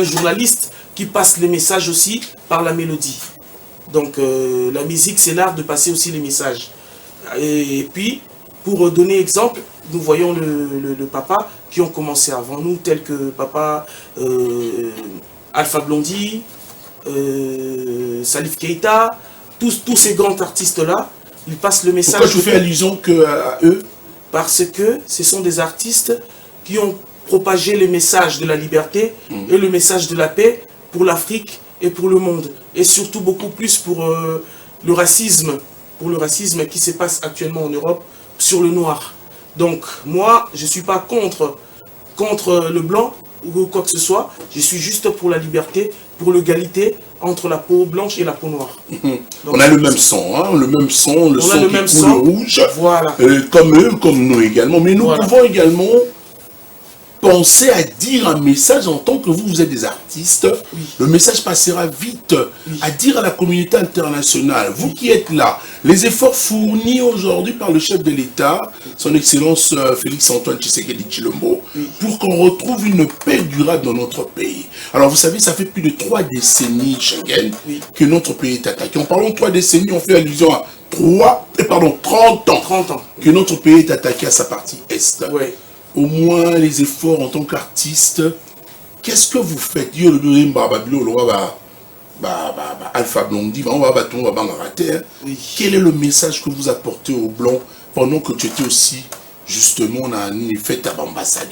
Speaker 6: journaliste qui passe les messages aussi par la mélodie. Donc, la musique, c'est l'art de passer aussi les messages. Et puis, pour donner exemple, nous voyons le papa qui ont commencé avant nous, tels que papa Alpha Blondy, Salif Keita, tous ces grands artistes-là, ils passent le message.
Speaker 2: Pourquoi tu fais allusion à eux?
Speaker 6: Parce que ce sont des artistes qui ont propagé le message de la liberté et le message de la paix pour l'Afrique et pour le monde. Et surtout beaucoup plus pour le racisme qui se passe actuellement en Europe sur le noir. Donc moi, je ne suis pas contre le blanc ou quoi que ce soit, je suis juste pour la liberté, pour l'égalité entre la peau blanche et la peau noire. Donc,
Speaker 2: on a le même sang, le même sang, le sang qui coule rouge,
Speaker 6: voilà.
Speaker 2: Comme eux, comme nous également. Mais nous pouvons également pensez à dire un message en tant que vous êtes des artistes, le message passera vite à dire à la communauté internationale, vous qui êtes là, les efforts fournis aujourd'hui par le chef de l'État, son Excellence Félix-Antoine Tshisekedi Tshilombo, pour qu'on retrouve une paix durable dans notre pays. Alors vous savez, ça fait plus de 3 décennies, Schengen, que notre pays est attaqué. En parlant de 3 décennies, on fait allusion à 30 ans que notre pays est attaqué à sa partie Est.
Speaker 6: Ouais.
Speaker 2: Au moins les efforts en tant qu'artiste, qu'est-ce que vous faites? Alpha Blondy, quel est le message que vous apportez aux Blancs pendant que tu étais aussi justement dans une fête à l'ambassade?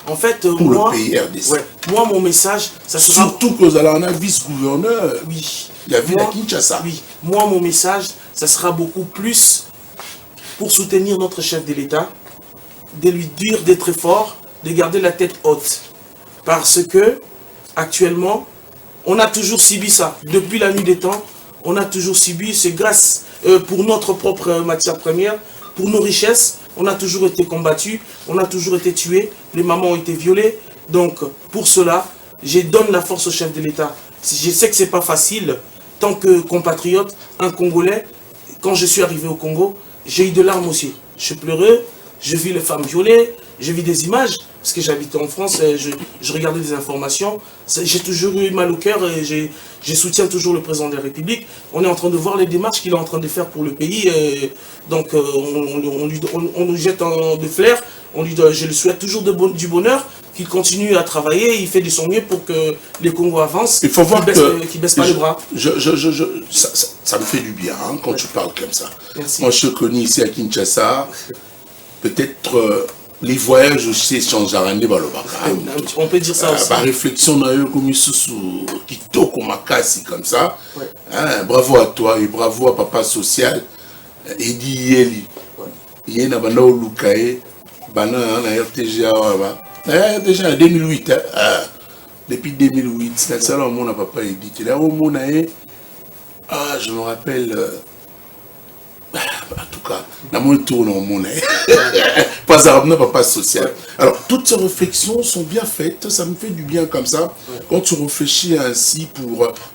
Speaker 6: En fait,
Speaker 2: pour
Speaker 6: moi,
Speaker 2: le pays RDC.
Speaker 6: Moi, mon message, ça sera...
Speaker 2: Surtout que vous allez en vice-gouverneur.
Speaker 6: Oui.
Speaker 2: Il y a vu la Kinshasa.
Speaker 6: Oui. Moi, mon message, ça sera beaucoup plus pour soutenir notre chef de l'État, de lui dire d'être fort, de garder la tête haute. Parce que, actuellement, on a toujours subi ça. Depuis la nuit des temps, on a toujours subi, c'est grâce pour notre propre matière première, pour nos richesses, on a toujours été combattus, on a toujours été tués, les mamans ont été violées. Donc, pour cela, je donne la force au chef de l'État. Je sais que ce n'est pas facile, tant que compatriote, un Congolais, quand je suis arrivé au Congo, j'ai eu de larmes aussi. Je pleurais, je vis les femmes violées, je vis des images, parce que j'habitais en France, je regardais des informations. J'ai toujours eu mal au cœur et je soutiens toujours le président de la République. On est en train de voir les démarches qu'il est en train de faire pour le pays. Donc on nous jette de flair, je lui souhaite toujours du bonheur, qu'il continue à travailler, il fait de son mieux pour que les Congos avancent.
Speaker 2: Il faut voir
Speaker 6: qu'il ne baisse pas les bras.
Speaker 2: Ça me fait du bien hein, quand tu parles comme ça.
Speaker 6: Merci.
Speaker 2: Moi je te connais ici à Kinshasa, peut-être... les voyages aussi changent à
Speaker 6: on peut dire ça aussi.
Speaker 2: Par réflexion, on a eu comme sous Kitoko Makasi comme ça. Ouais. Hein, bravo à toi et bravo à Papa Social. Edi Yeli. Il y a un Lukae, Bana RTGA. Déjà en 2008. Depuis 2008, c'est ça là où Papa Edi. Je me rappelle. En tout cas, dans mon tour, pas social. Alors, toutes ces réflexions sont bien faites, ça me fait du bien comme ça, quand tu réfléchis ainsi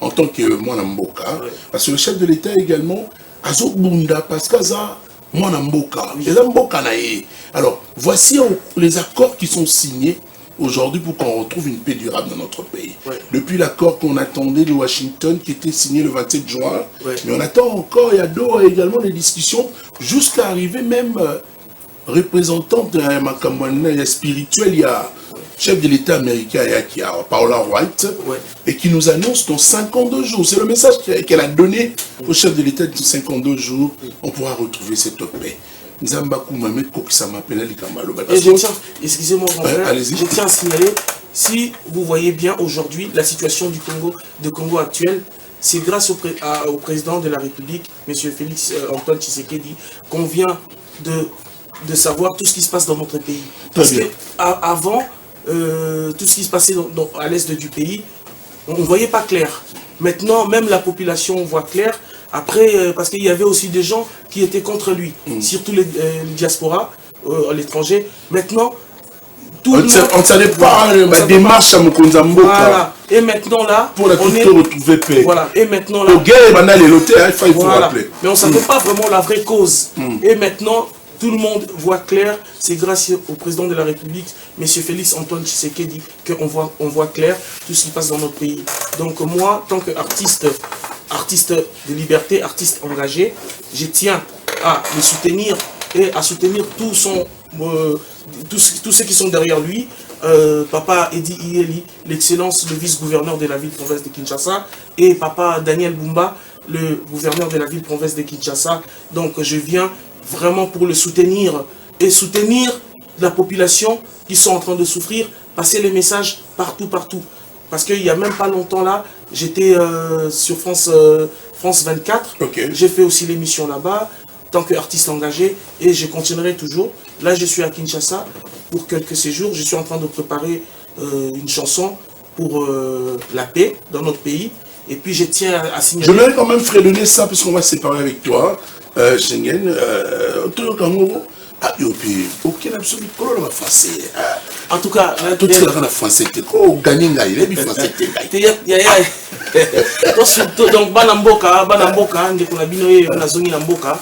Speaker 2: en tant que moi Mboka, parce que le chef de l'État également, Azo Bunda, parce que ça, moi Mboka, alors, voici les accords qui sont signés aujourd'hui pour qu'on retrouve une paix durable dans notre pays. Depuis l'accord qu'on attendait de Washington qui était signé le 27 juin, mais on attend encore, il y a également des discussions jusqu'à arriver même représentante spirituelle, il y a chef de l'État américain qui a Paula White et qui nous annonce dans 52 jours. C'est le message qu'elle a donné au chef de l'État de 52 jours, on pourra retrouver cette paix. Et
Speaker 6: je tiens, excusez-moi mon frère, je tiens à signaler, si vous voyez bien aujourd'hui la situation du Congo actuel, c'est grâce au président de la République, M. Félix Antoine Tshisekedi, qu'on vient de savoir tout ce qui se passe dans notre pays. Parce qu'avant, tout ce qui se passait à l'est du pays, on ne voyait pas clair. Maintenant, même la population voit clair. Après, parce qu'il y avait aussi des gens qui étaient contre lui, surtout les diasporas, à l'étranger. Maintenant, tout le monde...
Speaker 2: On ne savait pas la démarche à Mokonzambo.
Speaker 6: Voilà. Et maintenant là,
Speaker 2: pour la retrouver paix.
Speaker 6: Voilà. Et maintenant là...
Speaker 2: il faut rappeler.
Speaker 6: Mais on ne savait pas vraiment la vraie cause. Et maintenant, tout le monde voit clair. C'est grâce au président de la République, M. Félix Antoine Tshisekedi, qu'on voit clair tout ce qui passe dans notre pays. Donc moi, tant qu'artiste de liberté, artiste engagé, je tiens à le soutenir et à soutenir tous ceux qui sont derrière lui. Papa Edi Iyeli, l'excellence, le vice-gouverneur de la ville-province de Kinshasa, et Papa Daniel Bumba, le gouverneur de la ville-province de Kinshasa. Donc je viens vraiment pour le soutenir et soutenir la population qui sont en train de souffrir, passer les messages partout. Parce qu'il n'y a même pas longtemps là, j'étais sur France 24, j'ai fait aussi l'émission là-bas, tant qu'artiste engagé, et je continuerai toujours. Là, je suis à Kinshasa pour quelques séjours, je suis en train de préparer une chanson pour la paix dans notre pays, et puis je tiens à signaler...
Speaker 2: Je vais quand même fredonner ça, parce qu'on va se séparer avec toi, Schengen. Ah, yo, puis, aucun absolu, comment on va français?
Speaker 6: En tout cas,
Speaker 2: Tout ce qu'on a français, oh, gagné, il est français,
Speaker 6: donc banamboka ndeko na bino ye na zongi na mboka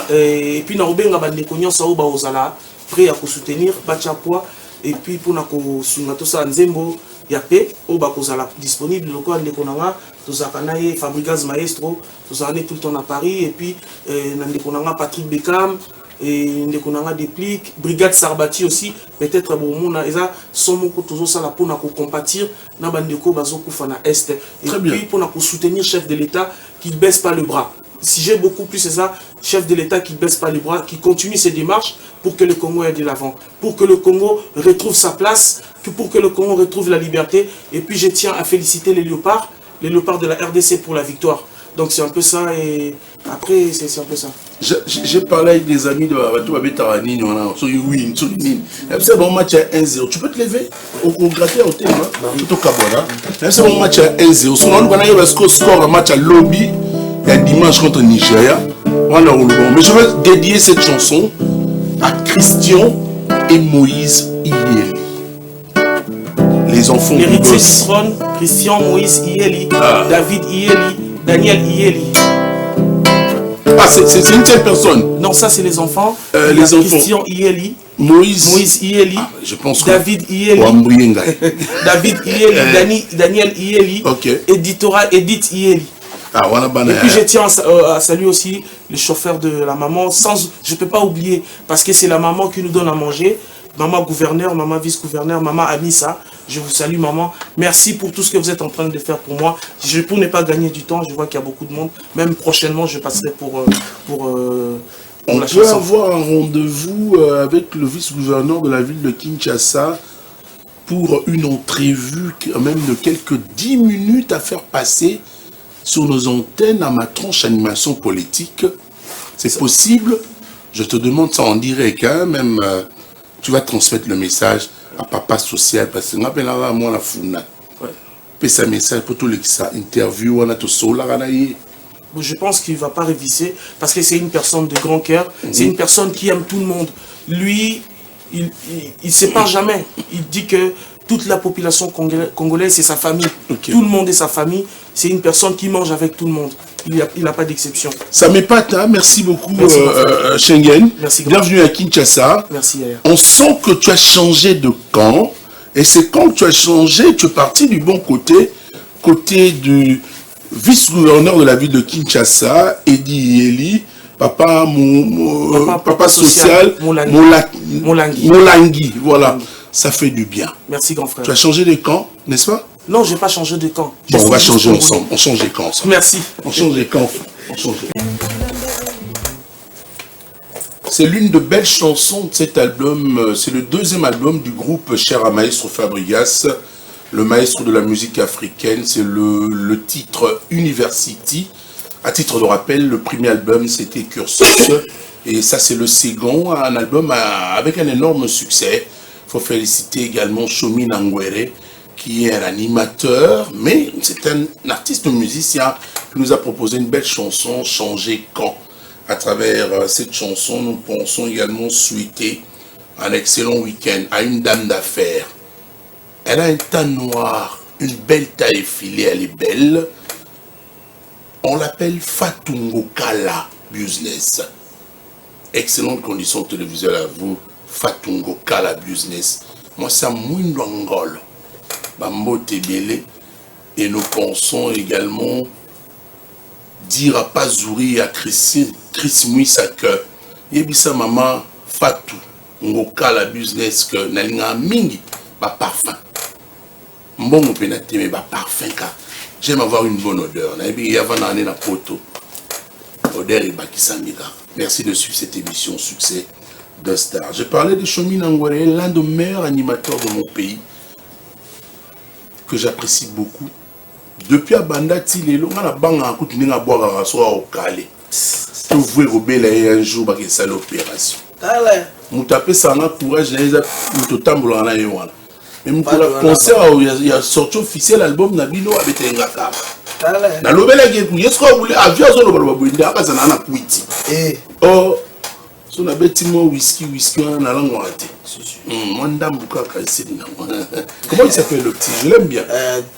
Speaker 6: et puis na obenga bandeko nyonso oyo baozala prêt à soutenir batia poids et puis pour na kosunga to sa nzembo ya pe oyo bakozala disponible lokola ndeko nanga tozalaka na ye Fabrigas Maestro tozala tout le temps à Paris et puis na ndeko nanga Patrick Beckham et ndeko nanga Déplique Brigade Sarbati aussi peut-être bon mona eza somo ko tozo sala pona ko compatir na bandeko bazokufa na est et puis pona ko soutenir chef de l'État qui baisse pas le bras. Si j'ai beaucoup plus c'est ça, chef de l'État qui baisse pas les bras, qui continue ses démarches pour que le Congo aille de l'avant, pour que le Congo retrouve sa place, pour que le Congo retrouve la liberté. Et puis je tiens à féliciter les léopards de la RDC pour la victoire. Donc c'est un peu ça et après c'est un peu ça.
Speaker 2: J'ai parlé avec des amis de Babatou Abetarani, oui, c'est bon match à 1-0. Tu peux te lever au gratter au thème, tout au Cabona. C'est bon match à 1-0. Sinon, on a eu le score un match à lobby et dimanche contre Nigeria. Mais je vais dédier cette chanson à Christian et Moïse Iyeli. Les enfants
Speaker 6: du gosse. Christian, Moïse Iyeli, David Iyeli, Daniel Iyeli.
Speaker 2: Ah, c'est une telle personne.
Speaker 6: Non, ça c'est les enfants.
Speaker 2: Les enfants.
Speaker 6: Christian Iyeli,
Speaker 2: Moïse
Speaker 6: Iyeli,
Speaker 2: je pense
Speaker 6: David Iyeli, David Iyeli, Daniel Iyeli, Edith Iyeli.
Speaker 2: Ah,
Speaker 6: et puis je tiens à saluer aussi le chauffeur de la maman. Je ne peux pas oublier, parce que c'est la maman qui nous donne à manger. Maman gouverneur, maman vice-gouverneur, maman Anissa. Je vous salue maman. Merci pour tout ce que vous êtes en train de faire pour moi. Pour ne pas gagner du temps, je vois qu'il y a beaucoup de monde. Même prochainement, je passerai pour
Speaker 2: on
Speaker 6: la
Speaker 2: peut
Speaker 6: chanson.
Speaker 2: avoir un rendez-vous avec le vice-gouverneur de la ville de Kinshasa pour une entrevue même de quelques 10 minutes à faire passer sur nos antennes à ma tranche animation politique. C'est possible. Je te demande ça en direct, hein, même tu vas transmettre le message à Papa Social parce que moi la founa. Ouais. Un message pour tous les qui ça interview on a tout ça là.
Speaker 6: Je pense qu'il ne va pas réviser parce que c'est une personne de grand cœur, c'est une personne qui aime tout le monde. Lui, il ne sépare jamais. Il dit que toute la population congolaise, c'est sa famille. Tout le monde est sa famille. C'est une personne qui mange avec tout le monde. Il n'a pas d'exception.
Speaker 2: Ça m'épate, hein? Merci beaucoup, Schengen.
Speaker 6: Merci.
Speaker 2: Bienvenue à Kinshasa.
Speaker 6: Merci, Yaya.
Speaker 2: On sent que tu as changé de camp. Et c'est quand tu as changé, tu es parti du bon côté du vice-gouverneur de la ville de Kinshasa, Edi Iyeli, papa social, Molangi. Voilà, ça fait du bien.
Speaker 6: Merci, grand frère.
Speaker 2: Tu as changé de camp, n'est-ce pas?
Speaker 6: Non, je n'ai pas changé de camp.
Speaker 2: Bon, on va changer ensemble. On change de camp ensemble.
Speaker 6: Merci.
Speaker 2: On change de camp. C'est l'une de belles chansons de cet album. C'est le deuxième album du groupe cher à Maestro Fabrigas, le maestro de la musique africaine. C'est le titre University. À titre de rappel, le premier album c'était Cursus. Et ça c'est le second, un album avec un énorme succès. Il faut féliciter également Chomi Nangwere, qui est un animateur, mais c'est un artiste musicien qui nous a proposé une belle chanson, Changer quand. À travers cette chanson, nous pensons également souhaiter un excellent week-end à une dame d'affaires. Elle a un teint noir, une belle taille effilée, elle est belle. On l'appelle Fatou Ngokala Business. Excellente condition télévisuelle à vous, Fatou Ngokala Business. Moi, c'est Mouindo Angol. Bambo Tebele. Et nous pensons également dire à Pazouri et à Chris Mouissa que Yebisa Maman Fatou Ngokala Business que Nalinga Mingi ba parfum. Mbongo penate mais ba parfum ka. J'aime avoir une bonne odeur. Nabi yavana ane na poto. Odeur et bakisambika. Merci de suivre cette émission Succès de Star. Je parlais de Chomi Nangwere, l'un des meilleurs animateurs de mon pays que j'apprécie beaucoup. Depuis Abanda Tilelo, on a banga à couper à boire à soi au calé. Tu veux rebelle un jour parce que c'est l'opération. Moutapé ça n'a courage, il a tout tambour en aïewana. Mais pour le concert, il y a sorti officiel l'album Nabino avec un gars. Na lobela ke ku yesko bule avion zo lo ba bwinda ka sana na kwiti. Oh So na beti mo whisky on a langue raté. Moi ndambu kaka ici. Comment il s'appelle le petit? Je l'aime bien.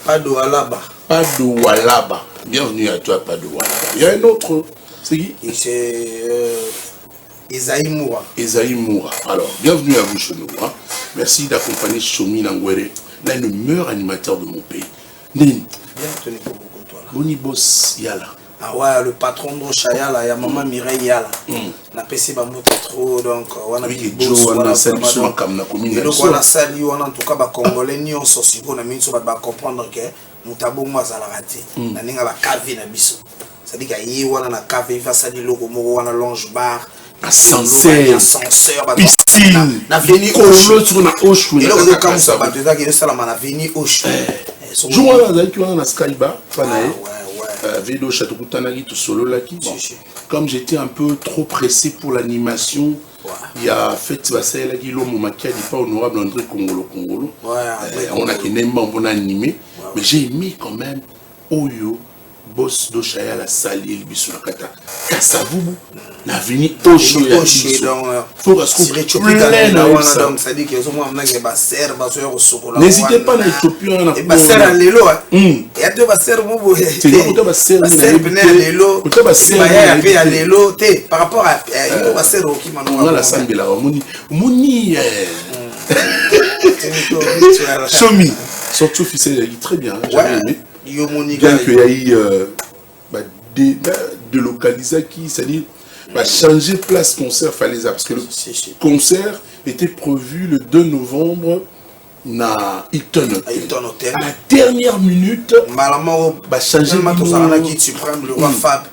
Speaker 6: Pado Alaba.
Speaker 2: Pado Walaba. Bienvenue à toi Pado Walaba. Il y a un autre. C'est qui?
Speaker 6: C'est Esaïe Moura.
Speaker 2: Esaïe Moura. Alors, bienvenue à vous chez nous. Hein. Merci d'accompagner Chomi Nangwere, l'un des meilleurs animateurs de mon pays. Nini.
Speaker 6: Bien tenu pour beaucoup toi là.
Speaker 2: Boni Boss Yala.
Speaker 6: Ah ouais, le patron de Yala, il y a maman Mireille Yala. Na PC Bambote trop, donc on a
Speaker 2: dit Joe, on a sali sur ma cam na commune.
Speaker 6: Donc on a sali, on a en tout cas ba Congolais ni on sorti qu'on a mis sur ba comprendre que Moutabo moi ça l'a raté. Na ninga ba cave na biso. Ça dit qu'il y a na cave, il va sali logo mo on a longe bar.
Speaker 2: Ascenseur, piscine,
Speaker 6: na veni
Speaker 2: Osho sur na Osho.
Speaker 6: Et là on comme ça ba déjà que ça la na veni Osho.
Speaker 2: Jour là avec on a Skyba, fanae.
Speaker 6: Ouais.
Speaker 2: Château Koutanagi tout solo là qui. Comme j'étais un peu trop pressé pour l'animation, il y a fait Tibassaï là qui l'homme maquillé pas honorable André Congolo. On a qui n'aime pas on a animé, mais j'ai aimé quand même Oyo. Boss d'Oshaya la sali el biso na kata kasavubu na vini Osho ya faut que
Speaker 6: ça dit que moi na ba ser ba so sokola
Speaker 2: n'hésitez pas na Éthiopie na
Speaker 6: ba ser à lelo et à deux ba ser mo
Speaker 2: c'est ko ba ser
Speaker 6: na lelo ko ba ser ya pe à lelo te par rapport à ba ser au qui manu
Speaker 2: la sambela moni Chomi son officiel il est très bien j'ai aimé. Bien qu'il y a eu délocaliser qui, c'est-à-dire changer place concert Falaisa, parce que le concert était prévu le 2 novembre na Hilton Hotel. À la dernière minute, changer
Speaker 6: le guide suprême, le roi Fab,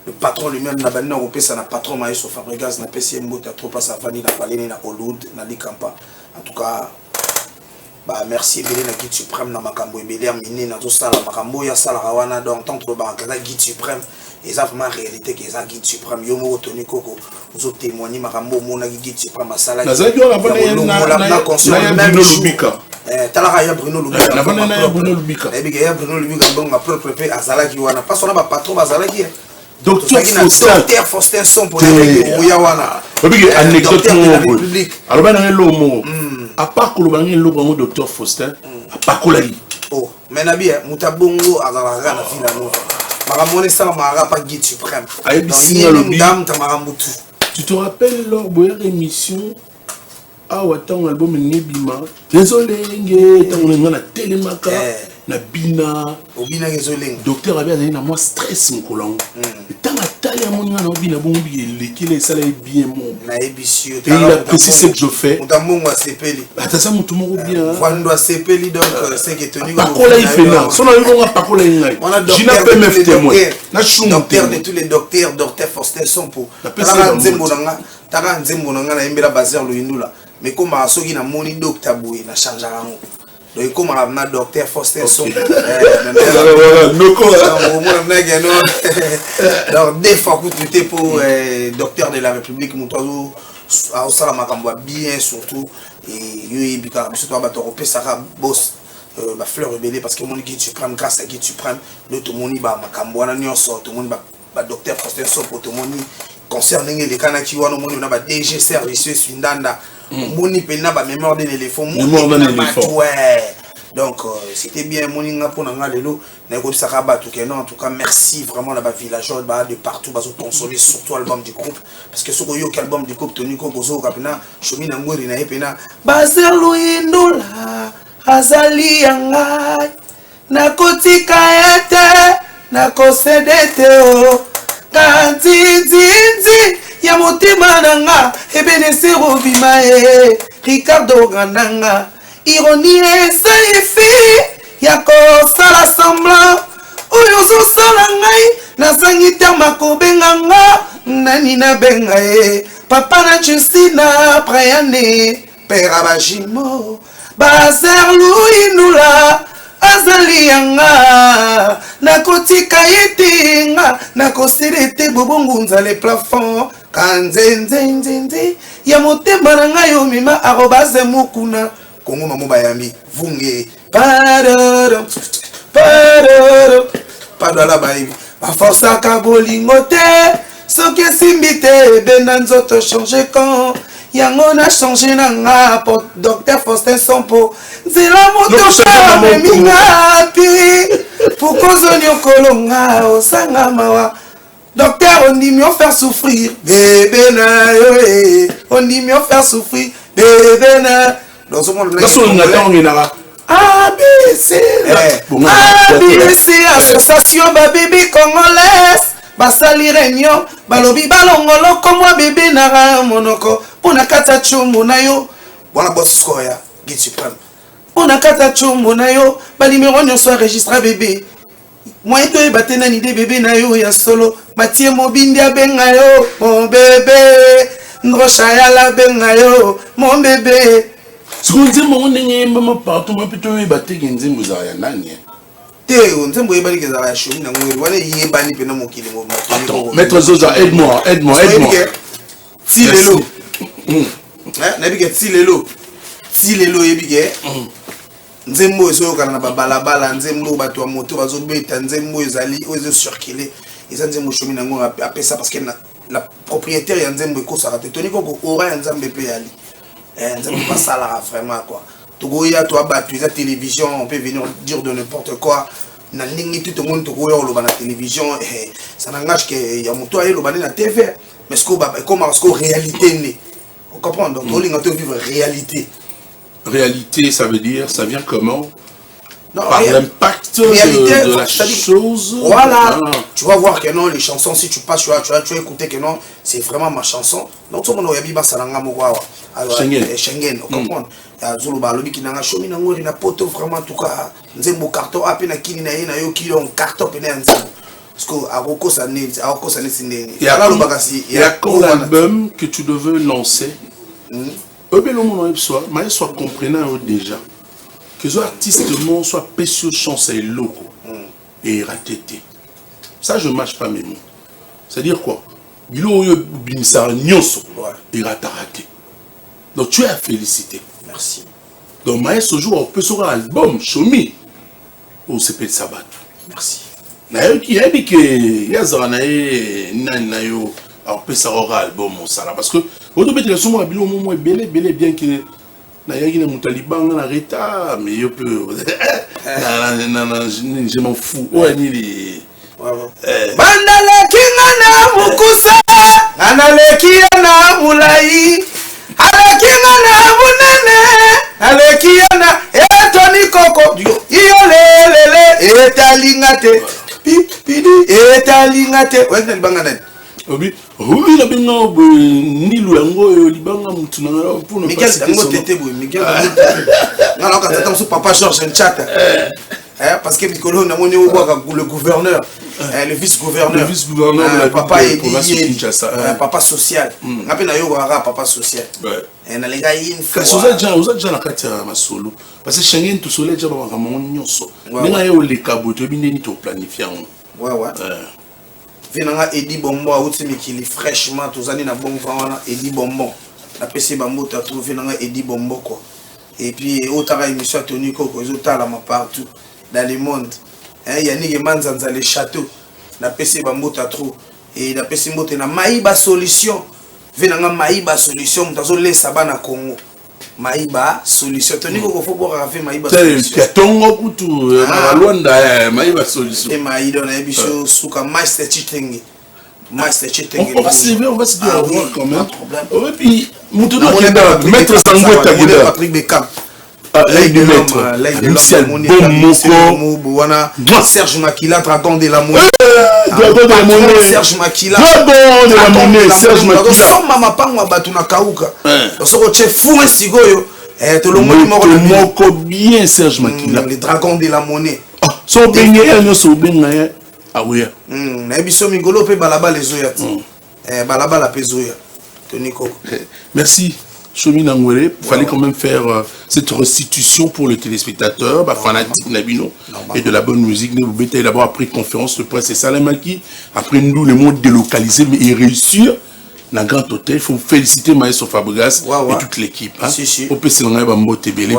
Speaker 6: le patron lui-même, n'a pas de ça n'a patron Maïso Fabregas, n'a pas de trop place à Vanille, n'a pas de Oloud, n'a pas Kampa. En tout cas, bah merci Belé na guide suprême na makambo ebele amine na to sala makambo ya sala rawana donc tant que ba kaza guide suprême et ça vraiment réalité que ça guide suprême yo mo toni koko zo témoigner makambo mo na guide suprême sala
Speaker 2: na zayo la bonne na concert même Lubika
Speaker 6: tala ya Bruno Lubika
Speaker 2: na bonne na Bruno Lubika
Speaker 6: et bien ya Bruno Lubika bon ma propre pe azala ki wana parce qu'on a ba patron azala ki
Speaker 2: Docteur
Speaker 6: Faustin son pour les wana
Speaker 2: anecdote mo alors ba na lomo à part que le docteur Faustin, à part que
Speaker 6: oh, mais Nabi, Moutabongo, Azalaga, na fila no. Maramone ça, Mara pas guide suprême.
Speaker 2: Tu te rappelles lors de l'émission ah attends album Nebima. Désolé, on a télémaka. Na bina
Speaker 6: obina désolé
Speaker 2: docteur avait na moi stress mon colon tant à taille mon na obina bon l'équilibre ça là bien mon
Speaker 6: na ebisio
Speaker 2: et il apprécie ce que je fais
Speaker 6: mutambo wa sepeli
Speaker 2: atasa mutu moko bien
Speaker 6: vando wa sepeli donc c'est que tenu
Speaker 2: pakola il fait là son on a pakola ngai jina PMF témoin na chou
Speaker 6: docteur de tous les docteurs Faustin son pour tala nzembo nanga na embela bazer lo indula mais comme asoki na moni docteur boy na changer rango. Donc, comme on a docteur Faustin Son, donc des fois que tu pour docteur de la République, Moutazo, à Osalamakamba bien surtout, et il y a surtout à Batorope, Sarah Boss, ma fleur rebellée parce que mon guide suprême, grâce à guide suprême, notre moni, Makambouana, Nyonso, tout le monde, docteur Faustin Son, pour tout le monde. Concernant les Kanaki, on a DG service Swindanda, Moni Pena, mémoire d'un éléphant, ouais. Donc c'était bien Moninga pour Nangalelo, Nego Saraba, en tout cas merci vraiment là-bas villageois de partout, consoler surtout l'album du groupe, parce que ce que yo album du groupe Tony Kogozo Kapena, Chomi Nangori na Epena, Bazer Luindola, Azali Yangai, Nakotika Ete, Nakosedete o. Kanzinzinzi ya motema nanga ebenese robima Ricardo Gandanga ironie esaifi ya kosala semblant oyo ozosala ngai nazangi terme akobenga nga nani nabenga ye papa na Justina Briane pera bajimo Bazer Luinula azali yanga nakotika yetinga nakoselete bobongo nzale plafond kanzenzenzenze ya motema na ngai omima arobase mokuna kongo mamo bayami vunge padoro padoro padola bayibi baforsaka bolingo te soki esimbi te ebenda nzoto change quand yango na change na nga po Dr Faustin Sompo nzela motoka meminga piri pukozoni okolonga osanga mawa Docteur ondimi o faire souffrir bébé na yo ondimi o faire souffrir bébé na dans ce monde là ABC association ba bébé congolaise basali réunion balobi balongolo komwa bébé na monoko pona kata chumbu na yo bona bosko ya gitsupan pona kata chumbu na yo ba numéro nyonso enregistré bébé moi to batena ni de bébé na yo ya solo matie mobindi abenga yo mon bébé ndrocha ya la benga yo mon bébé.
Speaker 2: Ce qu'on dit, mon n'est pas partout, mais plutôt il battait qui nous vous a rien.
Speaker 6: Théo, nous sommes pas les gars à chou, nous on est y bani pena mon kilo.
Speaker 2: Attends, maître Zoza, aide-moi.
Speaker 6: Si lelo. Hein, nabi que si lelo ebige. Nzembo ezo kana ba balabala, nzembo ba to moto bazo beta, nzembo ezali ozo circuler. Eza nzembo chomi nango apé ça parce que la propriétaire ya nzembo ko ça raté. Toni ko ora nzambe pe yali. C'est pas ça là vraiment quoi. Togoya toi battu la télévision, on peut venir dire de n'importe quoi. Na lingi tout le monde togoya au la télévision ça n'engage que y a moto ayo le na TV mais ce qu'on comment ce qu'on réalité né. On comprend donc on lingi vivre réalité.
Speaker 2: Réalité ça veut dire ça vient comment?
Speaker 6: Non,
Speaker 2: par l'impact de la chose.
Speaker 6: Voilà. Tu vas voir que non, les chansons, si tu passes, tu vas écouter que non, c'est vraiment ma chanson. Donc, tout le monde a dit, Schengen, on comprend. Zuluba, le qui n'a pas choisi, il n'a pas vraiment en tout cas. Nzembo carton, à peine qui n'a eu qui ont carton, peine nzembo. Parce que à Roko, ça n'est
Speaker 2: il y a quand l'album que tu devais lancer, mais soit comprenant déjà. Que les artistes soient précieux chanceux et locaux et ratés. Ça, je ne mâche pas mes mots. C'est-à-dire quoi? Il raté. Donc, tu es à féliciter.
Speaker 6: Merci.
Speaker 2: Donc, ce jour, on peut sur un album, Chomi, au CP de Sabat.
Speaker 6: Merci.
Speaker 2: Il y a dit que il y a un album parce que vous devez dire bien que na Taliban na reta mais je peux je m'en fous
Speaker 6: bandala kinga na mukusa analeki na mulai alakinga na munene aleki na etoni koko iyo lelele etalingate pipidi etalingate wenda libanga nani
Speaker 2: oui, la benga ni luango libanga mutuna pour ne
Speaker 6: pas citer Miguel non quand t'attends sur papa Georges en chat parce que Mikolo na moni le gouverneur le vice-gouverneur papa est papa social ngapi na yo papa social na les gars une fois
Speaker 2: vous déjà la carte ma solo parce que Schengen tout soleil déjà ba mon nyonso nga yo le kaboto bineni to planifier
Speaker 6: ouais Venanga Edi Bombo a outi mikili fraîchement tous années na bon vent Edi Bombo la PC Bambo t'as trouvé Venanga Edi Bombo quoi et puis autre émission Tony Coco les autres là partout dans le monde il y a ni manzanza les châteaux la PC Bambo t'as trouvé et la PC Mbote na Maïba solution Venanga Maïba solution mtazo laisser bana Congo Maïba solution Tony Coco faut boire avec Maïba solution
Speaker 2: c'est tongo kutu na Rwanda Maïba solution
Speaker 6: et Maïda na biso suka master cheating
Speaker 2: on va se lever on va se dire au revoir quand même
Speaker 6: et
Speaker 2: puis mutudo maître Sangweta Guida
Speaker 6: Patrick Beckham
Speaker 2: l'aide de maître Michel
Speaker 6: Bomoko Serge Makila dragon de la monnaie
Speaker 2: dragon de la monnaie
Speaker 6: Serge Makila
Speaker 2: dragon de la monnaie Serge Makila
Speaker 6: soma mapangwa batu na kauka soko che fou sigoyo to lo
Speaker 2: moko bien Serge Makila
Speaker 6: les dragons de la monnaie
Speaker 2: so benye yanyo so benye awuya
Speaker 6: na biso migolo pe balabala ezoya balabala pe zoya Tony Coco
Speaker 2: merci Chomi Nangwele, il fallait quand même faire cette restitution pour le téléspectateur, fanatique Nabino, et de la bonne musique. Nous avons d'abord après conférence de presse et Salamaki, après nous les mots délocalisés, mais et réussir dans un grand hôtel. Il faut féliciter Maestro Fabregas et toute l'équipe. On peut se rendre à Mbote Belé.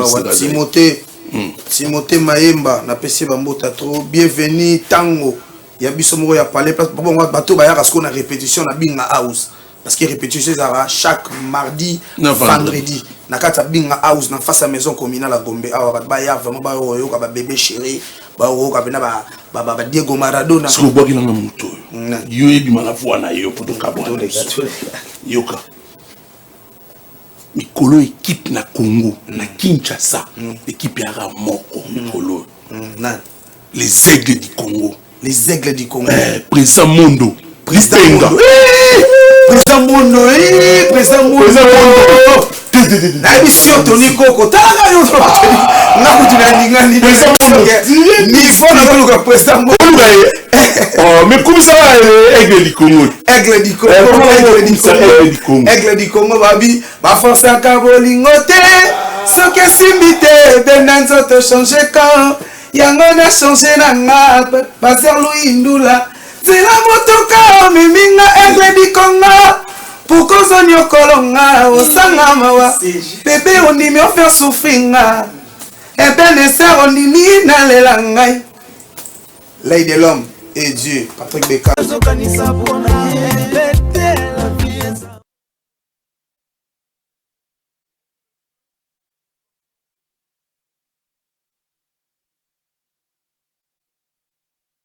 Speaker 6: Timothée Maemba, na PC Bambota trop, bienvenue Tango.
Speaker 7: ya biso moko ya parler parce bon bato ba ya parce qu'on a répétition na binga house parce que répétition ça chaque mardi vendredi na kata binga house na face à maison communale à Gombe awa ba ya vraiment ba yo ka ba bébé chéri ba yo ka bena ba Diego Maradona
Speaker 2: so bo ki na muto yo ebi mala voix na yo pour ka bon yoka mikolo équipe na Congo na Kinshasa équipe ya Ramoko mikolo
Speaker 7: les aigles du Congo
Speaker 2: président Mondo
Speaker 7: président Mondo na émission Tony Koko tala yo na kutina ni faut na ko président Mondo
Speaker 2: oh mais comme ça aigle du Congo
Speaker 7: aigle du Congo babi ba force à kabolingo te soki simbite benanzo te changer quand yango na changer na nga Pasteur Louis Ndula zela motoka miminga aigle du Congo pourquoi zonyo kolonga osanga mawa bébé ondimi ofaire souffrir Ebenezer ondimi na lela ngai l'œil de l'homme et Dieu Patrick Beka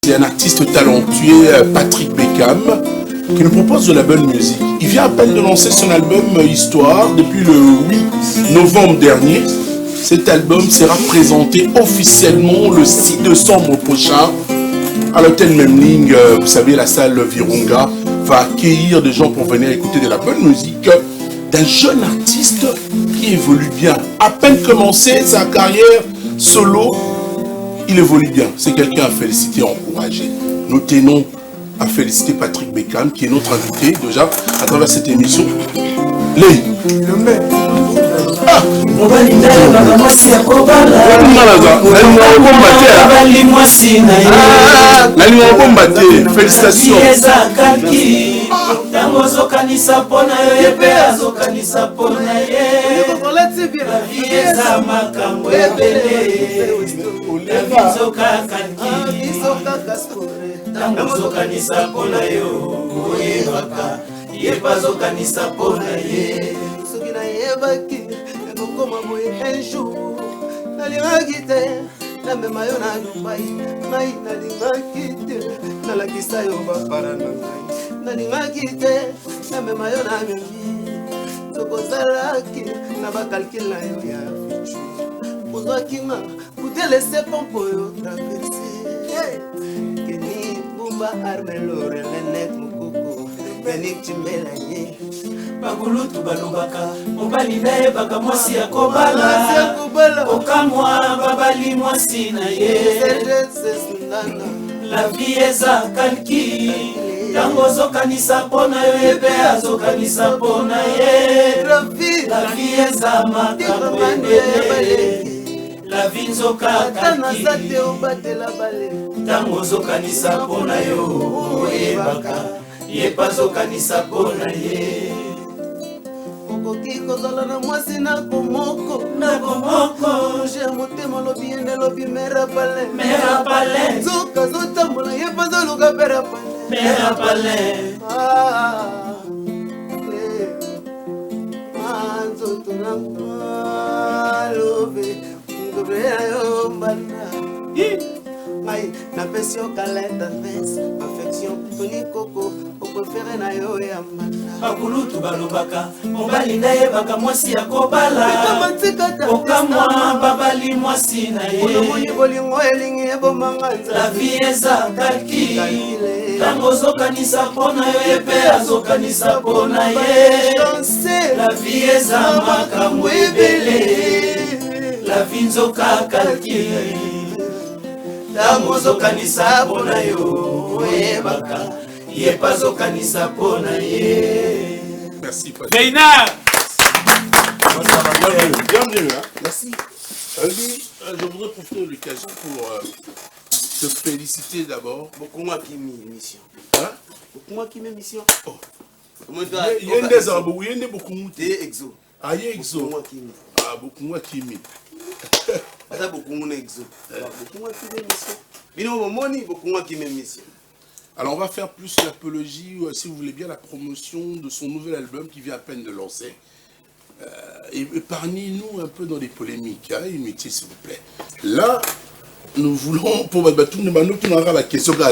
Speaker 2: C'est un artiste talentueux, Patrick Beckham, qui nous propose de la bonne musique. Il vient à peine de lancer son album Histoire depuis le 8 novembre dernier. Cet album sera présenté officiellement le 6 décembre prochain à l'hôtel Memling. Vous savez, la salle Virunga va accueillir des gens pour venir écouter de la bonne musique d'un jeune artiste qui évolue bien. À peine commencé sa carrière solo, il évolue bien. C'est quelqu'un à féliciter et encourager. Nous tenons à féliciter Patrick Beckham, qui est notre invité déjà à travers cette émission. Félicitations.
Speaker 8: Bagulutu balobaka mobali naye baka mwasi ya kobala okamwa babali mwasi na ye la vie eza kalki tango ozokanisa mpona yo ebe azokanisa mpona ye la vie eza makambo ebele la vie nzoka kalki tango ozokanisa mpona yo oyebaka ye pazokanisa mpona ye
Speaker 9: okoki kozala na mwasi na komoko je motema lobi ende lobi mera pale nzoka zotambola ye pazoluka pera pale nzoto na lobe ngobe ayo mbana ngai napesi yo kalenda affection Tony Koko okofere na yo ya mbana
Speaker 8: bakulutu balobaka mobali nayebaka mwasi ya kobala okamwa babali mwasi na ye
Speaker 9: bolingo elingi ebomanga
Speaker 8: la vie eza kalki tango ozokanisa mpona yo ye mpe azokanisa mpona ye la vie eza makambo ebele la vie nzoka kalki tango ozokanisa mpona yo oyebaka ye pazokanisa mpona ye.
Speaker 2: Merci Patrick.
Speaker 8: Gainard.
Speaker 2: Bienvenue. Merci. Je voudrais profiter de l'occasion pour te féliciter d'abord.
Speaker 7: Beaucoup moins qui m'émission.
Speaker 2: Hein?
Speaker 7: Beaucoup moins qui m'émission.
Speaker 2: Oh. Il y a des arbres, il y a beaucoup moins.
Speaker 7: Exo.
Speaker 2: Ah, il y a exo. Ah, beaucoup moins qui m'émission.
Speaker 7: Beaucoup moins exo. Beaucoup moins qui m'émission. Bino momoni beaucoup moins qui m'émission.
Speaker 2: Alors on va faire plus l'apologie, si vous voulez bien, la promotion de son nouvel album qui vient à peine de lancer. Et épargnez-nous un peu dans les polémiques, hein, imitiez s'il vous plaît. Là, nous voulons, pour tout le monde, nous avons la question de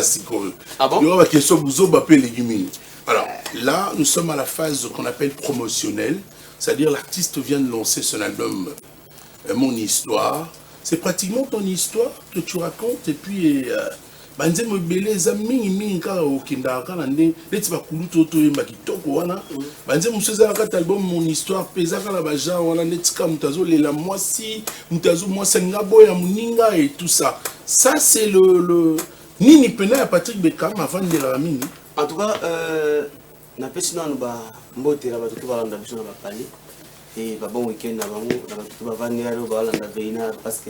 Speaker 9: Ah bon?
Speaker 2: Nous avons la question de légumes. Alors là, nous sommes à la phase qu'on appelle promotionnelle, c'est-à-dire l'artiste vient de lancer son album Mon Histoire. C'est pratiquement ton histoire que tu racontes et puis... banze mobele eza mingi kaka okendaka na nde neti bakulu toto oyemba kitoko wana banze mosusu ezalaka ta album Mon Histoire mpe ezaka na bagenre wana neti kaka moto azolela mwasi alinga boya moninga et tout ça. Ça c'est le nini pena ya Patrick Bekam avandelaka mingi.
Speaker 9: En tout cas napesi nanu bambotela bato to balanda biso na bapale e babon weekend na bango na bato to bavandela oyo balanda veina parce que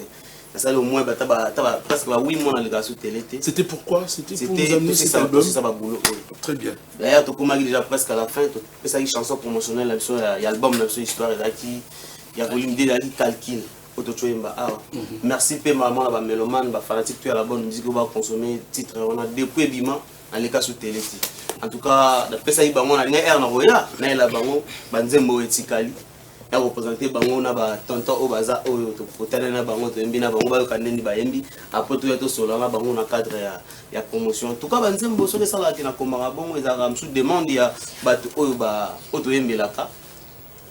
Speaker 9: ça au moins presque 8 mois dans le télé.
Speaker 2: C'était pourquoi? C'était pour nous amener cet album.
Speaker 9: Ça va boulot.
Speaker 2: Très bien.
Speaker 9: D'ailleurs, tu commences déjà presque à la fin. Tu fais une chanson promotionnelle, il y a l'album, il histoire, il y a volume D, il y a calcul. Merci pour maman, la mélomane, la fanatique, tu as la bonne musique, on va consommer titre. On a depuis Bima, dans les cas sous télé. En tout cas, d'après ça, il y a un air dans le la bango, banzembo et tikali. Ya représenter bango na ba tonton au baza oyo to potana na bango to yembi na bango ba kaneni ba yembi après to ya to solo na bango na cadre ya promotion. En tout cas banzembo so que ça la ki na komara bongo ezaka msu demande ya bato oyo ba oto yembelaka.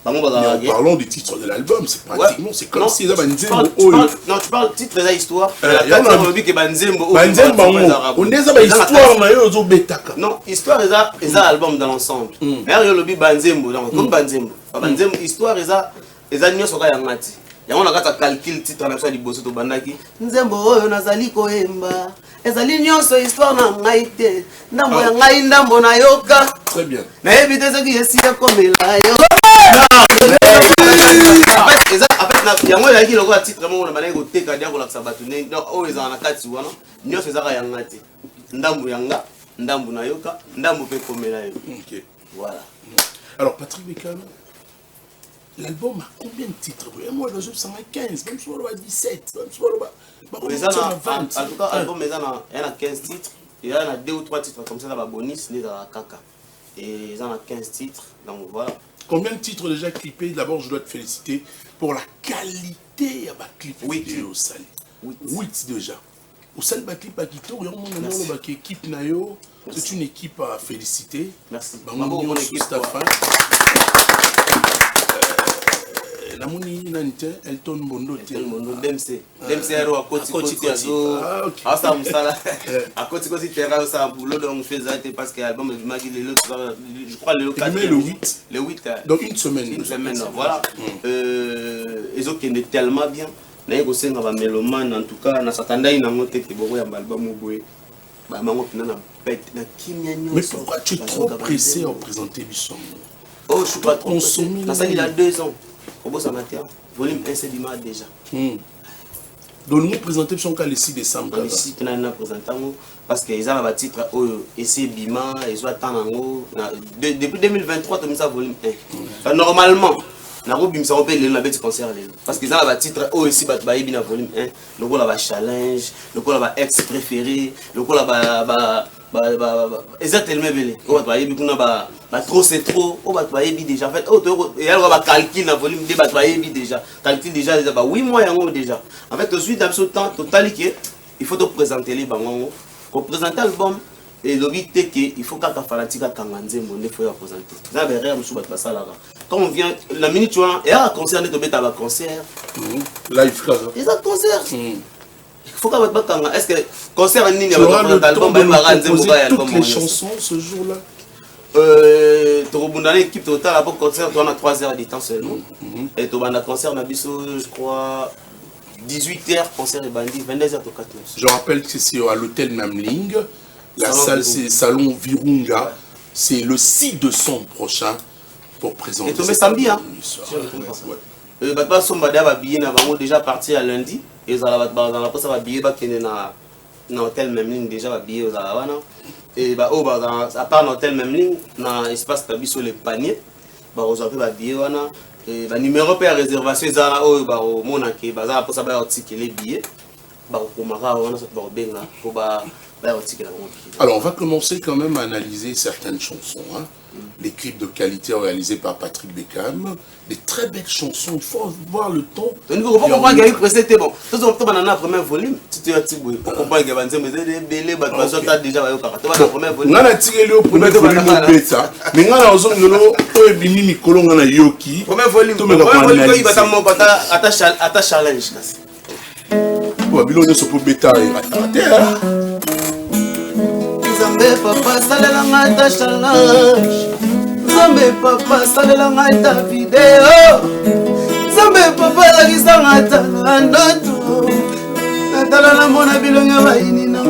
Speaker 2: Parlons du titre de l'album, c'est pratiquement, c'est comme si ils avaient Banzembo.
Speaker 9: Non, tu parles titre de l'histoire. Il y a un lobby qui est Banzembo.
Speaker 2: Banzembo, on est dans l'histoire, mais ils ont bétaka.
Speaker 9: Non, histoire est un album dans l'ensemble. Mais il y a un lobby Banzembo, comme Banzembo. Banzembo, histoire est un nios au Kayamati. Il y a un calcul titre à la fois du bosso to bandaki. Nzembo, nazali koemba. Ezali nyonso histoire na ngaite. Ndambo ya ngai ndambo na yoka.
Speaker 2: Très bien.
Speaker 9: Na ebite ce qui est si comme la yo. En fait, yango yaki loko titre mo na bana ko teka dia ko la sabatu ne donc o eza na kati wana nyonso ezaka yanga te ndambu yanga ndambu na yoka ndambu pe komela yo.
Speaker 2: OK.
Speaker 9: Voilà.
Speaker 2: Alors Patrick Bekam, l'album a combien de titres? Moi je suis 15, même sur le 17, même sur le 20.
Speaker 9: En tout cas, l'album il y a 15 titres, il y en a 2 ou 3 titres comme ça dans la bonus, les dans la caca. Et il y en a 15 titres, donc voilà.
Speaker 2: Combien de titres déjà clippés? D'abord, je dois te féliciter pour la qualité à clip.
Speaker 9: 8
Speaker 2: déjà. Au sein de clip à Quito, équipe Nayo, c'est une équipe à féliciter.
Speaker 9: Merci.
Speaker 2: Mon équipe namoni nanite Elton Bondo
Speaker 9: DMC aro akoti azo asa musala akoti terra ça boulot donc faisait parce que l'album du Magui je crois le 4 le 8
Speaker 2: donc une semaine
Speaker 9: voilà ils ont tellement bien na yego senga ba mélomane en tout cas na satandai na ngote ke boko ya album boye ba mango pina na pète na kimia.
Speaker 2: Mais pourquoi tu es trop pressé à présenter Bisson?
Speaker 9: Oh, je suis pas trop pressé. Ça il a 2 ans. Au beau amateur, volume 1 c'est dimanche déjà.
Speaker 2: Donc nous présentons son cas le 6 décembre.
Speaker 9: Le 6 nous présentons parce qu'ils ont un titre et c'est Bima, ils ont attendu depuis 2023 comme ça volume 1. Normalement, nous avons fait le petit concert parce qu'ils ont un titre aussi Bima volume 1, le gros là challenge, le gros là ex préféré, le gros là exactement belé. On va y trop c'est trop. On va y déjà en fait. Et alors on va calculer le volume de va déjà. Calcule déjà 8 mois déjà. En fait ensuite dans ce temps total il faut te présenter les bango. Pour présenter l'album et l'objectif que il faut qu'à fanatique à Kanganzembo il faut y présenter. Ça veut rien sur ça là. Quand on vient la minute tu vois et à concert de tomber à concert.
Speaker 2: Live là.
Speaker 9: Les concert. Il faut qu'à battre. Est-ce que concert en ligne
Speaker 2: avec l'album toutes les chansons ce jour-là?
Speaker 9: Tu as une équipe totale pour concert, tu as 3 heures de temps seulement. Et tu as un concert, je crois, 18h, concert et bandit, 22h, 14h.
Speaker 2: Je rappelle que c'est à l'hôtel Mamling. La salle, c'est Salon Virunga. C'est le 6 décembre prochain pour présenter.
Speaker 9: Et tu mets samedi, hein? Déjà parti à lundi. Et ça va billet dans l'hôtel Mamling déjà va billet aux Alawana. Et à part l'hôtel Mamling, dans l'espace tabi sur les paniers, vous avez billet wana. Et numéro de réservation ça au monake, pour ça va ticket les billets. Au Mara wana ça va benga.
Speaker 2: Alors, on va commencer quand même à analyser certaines chansons. Hein. Les clips de qualité réalisés par Patrick Beckham. Des très belles chansons. Il faut voir le ton.
Speaker 9: Donc, on peut comprendre qu'il y a eu précédé. Bon, tout le monde a un premier volume. Tu te dis, on peut comprendre qu'il y a un bébé, déjà un premier volume.
Speaker 2: On a tiré le premier volume de bêta. Mais on a aussi un bini mikolo on a yoki.
Speaker 9: Premier volume, il va t'attacher challenge.
Speaker 2: Bon, bilon se pour bêta et raté.
Speaker 3: Zambe papa salela ngata challenge. Zambe papa salela ngata video. Zambe papa la kisa ngata ndoto. Natala na mona bilonga baini na.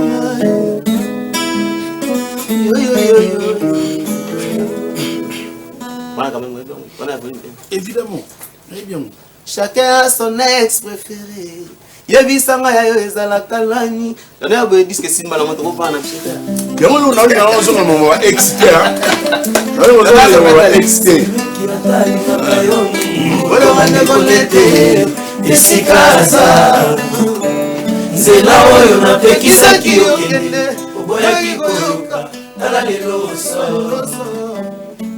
Speaker 2: Évidemment. Très bien.
Speaker 3: Chacun a son ex préféré. Yebisanga ya yo ezalaka lani. Dona boye disque simba na moto ko pa na pchita.
Speaker 2: Yango lo na na zo na mama expert. Yango lo na mama expert.
Speaker 3: Wala wana kolete esikaza. Nzela oyo na pekisa kiyokende. Oboya kikoyoka tala lelo so.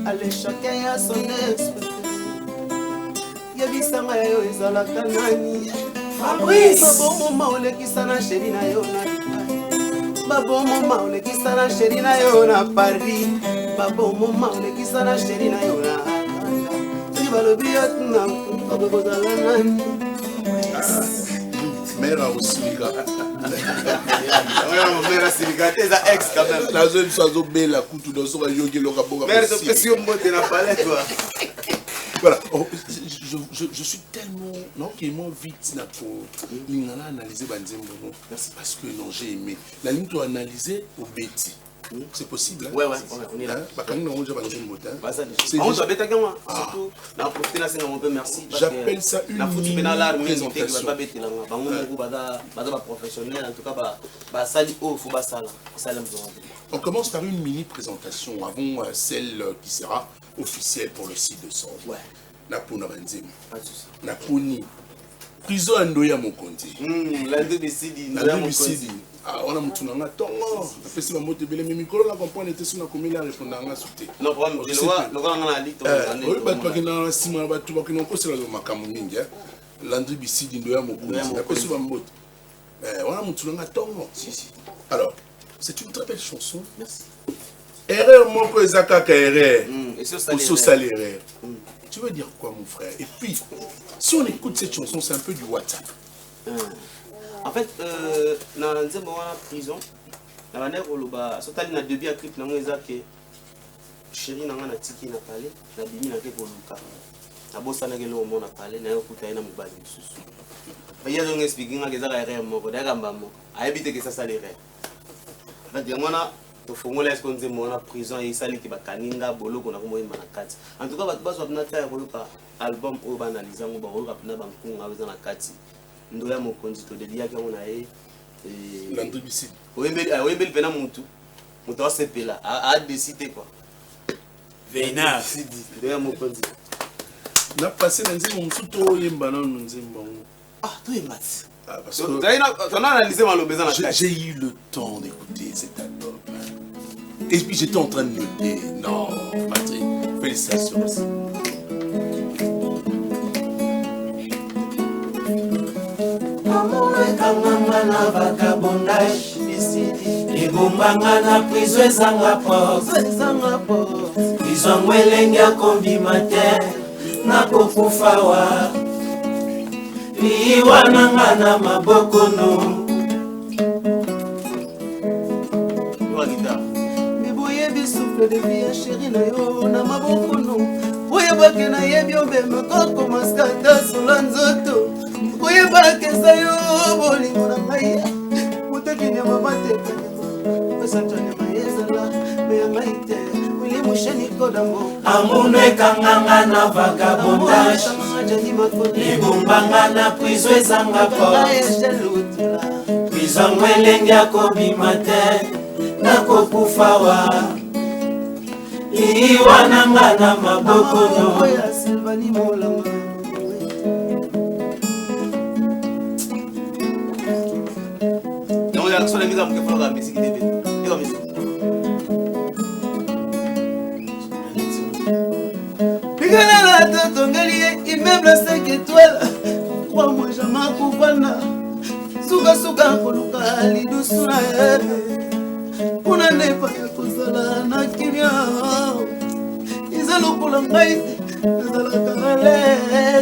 Speaker 3: Allez chacun a son ex préféré. Yebisanga ya yo ezalaka lani. Fabrice Babo mama olekisa na chéri na yo na Babo mama olekisa na chéri na yo na Paris Babo mama olekisa na chéri na yo na Tuli balobi yatna Babo kozala nani
Speaker 2: Mère aussi
Speaker 9: Mère Siliga, t'es un ex quand même.
Speaker 2: La zone soit belle coutu dans son yogi le rabot.
Speaker 9: Mère de pression monte na palette toi.
Speaker 2: Voilà, je suis tellement non qui est moins vite là pour l'ingana analyser Banzembo parce que non j'ai aimé la ligne doit analyser au Betty. C'est possible hein?
Speaker 9: Ouais on est là. Merci.
Speaker 2: J'appelle ça une présentation. On commence par une mini présentation avant celle qui sera officielle pour le site de son.
Speaker 9: Ouais.
Speaker 2: Napuna Banzembo. Napuni. Prison Andoya Mokonti.
Speaker 9: L'Inde Bissidi.
Speaker 2: Ah, on a mon tournant à ton nom. Après, si ma moto est belle, mais Nicolas, la comprendre, était sur la commune, la répondre à la sauté.
Speaker 9: Non, problème, je vois, le grand on a dit.
Speaker 2: Oui, pas que dans la cime, on va tout voir que non, c'est la Makamuning. L'André Bissidi, Ndoya Mokonti. Après, sur ma moto. On a mon tournant à ton nom. Alors, c'est une très belle chanson.
Speaker 9: Merci.
Speaker 2: Erreur, mon peu, Zaka, erreur.
Speaker 9: Ou
Speaker 2: sous salaire. Tu veux dire quoi, mon frère? Et puis, si on écoute cette chanson, c'est un peu du WhatsApp.
Speaker 9: En fait, dans la prison, dans la manière où il y a deux clips, il y a que chéri n'a pas tiki n'a pas parlé, la bimi n'a pas parlé. La bosse n'a pas parlé, n'a pas parlé, n'a pas parlé. Il y a donc expliqué que ça a été un mot, il y a habité que ça s'allait rire. En fait, il y a to fongola est-ce qu'on dit mon prison et ça les qui va kaninga bolo qu'on a comme une manakati. En tout cas, va pas soit n'attendre pour album ou banaliser ou ba ou rapna banku avec na kati. Ndoya mokonzi to delia ka on a
Speaker 2: l'André Bissidi.
Speaker 9: Oui mais pena mutu. Mutu a sepela a décider quoi.
Speaker 6: Vénard
Speaker 9: Bissidi. Ndoya mokonzi.
Speaker 2: Na passé dans un mutu yemba non nzimba.
Speaker 9: Ah, toi est mat.
Speaker 2: Parce que j'ai eu le temps d'écouter cet album. Et puis j'étais en train de noter. Non, Patrick, félicitations aussi.
Speaker 8: Egombanga na prison ezanga porte prison mwelenge akondima te nakokufawa liwananga na maboko no
Speaker 3: Miboyebi souffle de vie ya chéri na yo na maboko no Oyebake na yebi obema koko maskata sola nzoto Oyebake sa yo bolingo na ngai Mutaki nyama bateka nyama Pesancha nyama yezala Meya ngai te Wili musheni kodamo
Speaker 8: Amuno ekanganga na vagabondage Egombanga na prison ezanga porte prison mwelenge akobima te nakokufawa liwananga na maboko no
Speaker 9: sur la mise en place de la musique de
Speaker 7: Pigalala tongeli immeuble 5 étoiles. Crois-moi jamais koufana. Suka suka koluka lidusuna. Kuna nepa ya kozala na kimia. Izalo kola ngai. Izala kanale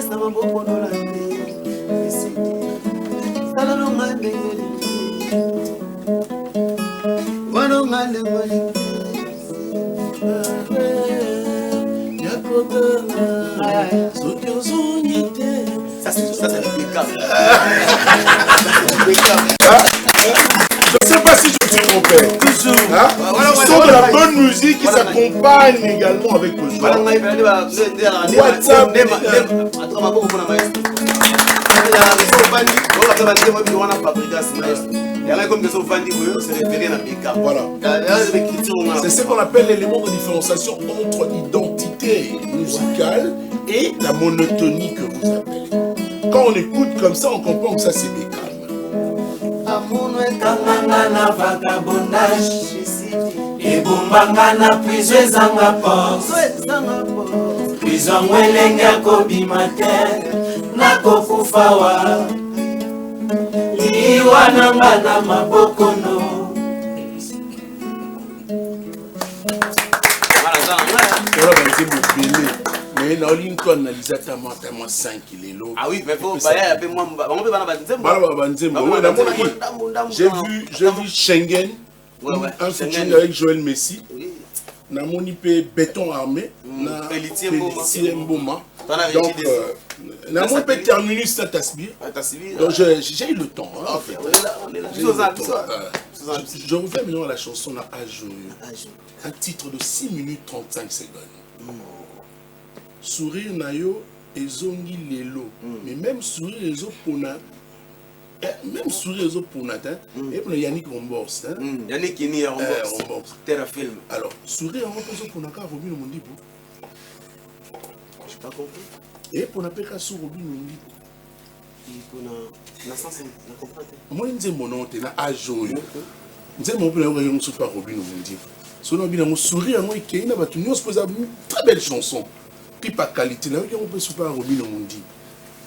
Speaker 7: sama bokono la ndi. Sala no ngande. Wano ngande ngoli.
Speaker 9: Ça c'est impeccable.
Speaker 2: Je ne sais pas si je me trompe. Toujours. Ce sont de la bonne musique qui s'accompagne également avec le jeu. WhatsApp. Voilà. C'est ce qu'on appelle l'élément de différenciation entre l'identité musicale et la monotonie que vous appelez. Quand on écoute comme ça, on comprend que ça c'est Beckham.
Speaker 8: Amour ekanganga na vagabondage ebombanga na prison ezanga porte prison ngwelenge akobima te nakokufawa liwa nanga na mabokono.
Speaker 2: Mais na olinto analyser tellement 5 kilos.
Speaker 9: Ah oui, mais faut bailler un peu moins. On peut pas
Speaker 2: J'ai vu Schengen, un featuring avec Joël Messi. Namoni pe béton armé, na Pelletier Mboma. Donc namoni pe terminus ça Tasbir. Donc j'ai eu le temps. Je reviens maintenant à la chanson na Ajoyo. Un titre de 6 minutes 35 secondes. Sourire nayo ezongi lelo, mais même sourire ezo pona, même sourire ezo pona et pour Yannick Rombors,
Speaker 9: Yannick Kini Rombors, Terra Film.
Speaker 2: Alors sourire en ezo pona ka Robin Mondipo.
Speaker 9: J'ai pas compris.
Speaker 2: Et pour na peka sur Robin Mondipo.
Speaker 9: Il pour na sens na comprendre.
Speaker 2: Moi nze mononte na ajoyo. Nze mon pena ko yong super Robin Mondipo. Sono bina mo sourire ngo ikena batu nyos posa très belle chanson. Puis pas qualité là, on peut super Robin Mondi.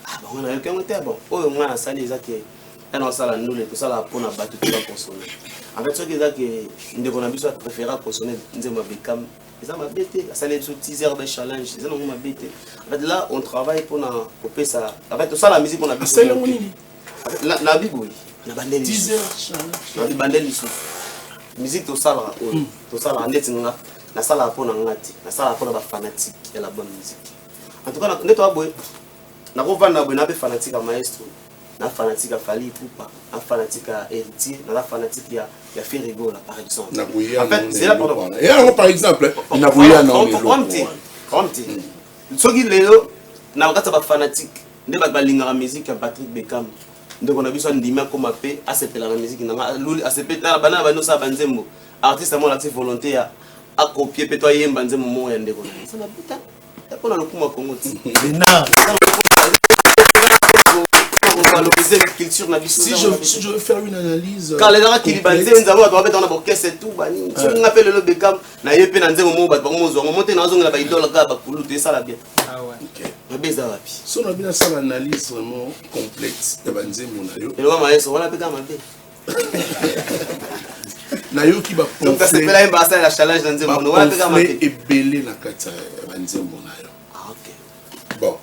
Speaker 9: Ah bon, on a eu qu'un côté bon. Oh, on a ça déjà que on a ça là nous les tout ça là pour na battu tout la consonner. En fait, ce qui est là que nous avons besoin de préférer consonner, nous avons Beckham. Ça m'a bêté, ça les sous teaser de challenge, ça m'a bêté. En fait là, on travaille pour na couper ça. En fait tout ça la musique on a besoin. C'est la Bible oui. La bandelle teaser challenge. La bandelle ici. Musique tout ça là, tout ça là net nga. Na sala pour ngati na sala pour ba fanatique et la bonne musique en tout cas na to aboy na ko vanda boy na be fanatique à maestro na fanatique à Fally Ipupa na fanatique à Héritier na fanatique ya Ferrigo là par exemple en fait c'est là pour
Speaker 2: et alors par exemple na bouya non
Speaker 9: Comte soki leo na wakati ba fanatique nde ba linga musique ya Patrick Beckham ndeko na biso ndima ko mape accepter la musique na luli accepter na bana ba no sa banzembo artiste mo l'actif volonté ya à copier peut-être yemba nze momo ya ndeko na ça na putain tapo na lokuma Congo ti
Speaker 1: bena
Speaker 2: si je veux faire une analyse
Speaker 9: quand les gens qui libanais nzabo ba beta na bokese et tout bani si on appelle le Beckham na yepe na nze momo ba mozo monter na zonga ba idole ka ba kulutu ça la bien
Speaker 6: ah ouais
Speaker 9: OK beza wapi
Speaker 2: so na bien ça l'analyse vraiment complète de banzembo na yo
Speaker 9: et le maestro wala Beckham mabe
Speaker 2: nayo ki ba
Speaker 9: donc ça c'est là un la challenge dans nzembo no wala Beckham mabe
Speaker 2: et belé na kata banzembo na yo
Speaker 9: ah OK
Speaker 2: bon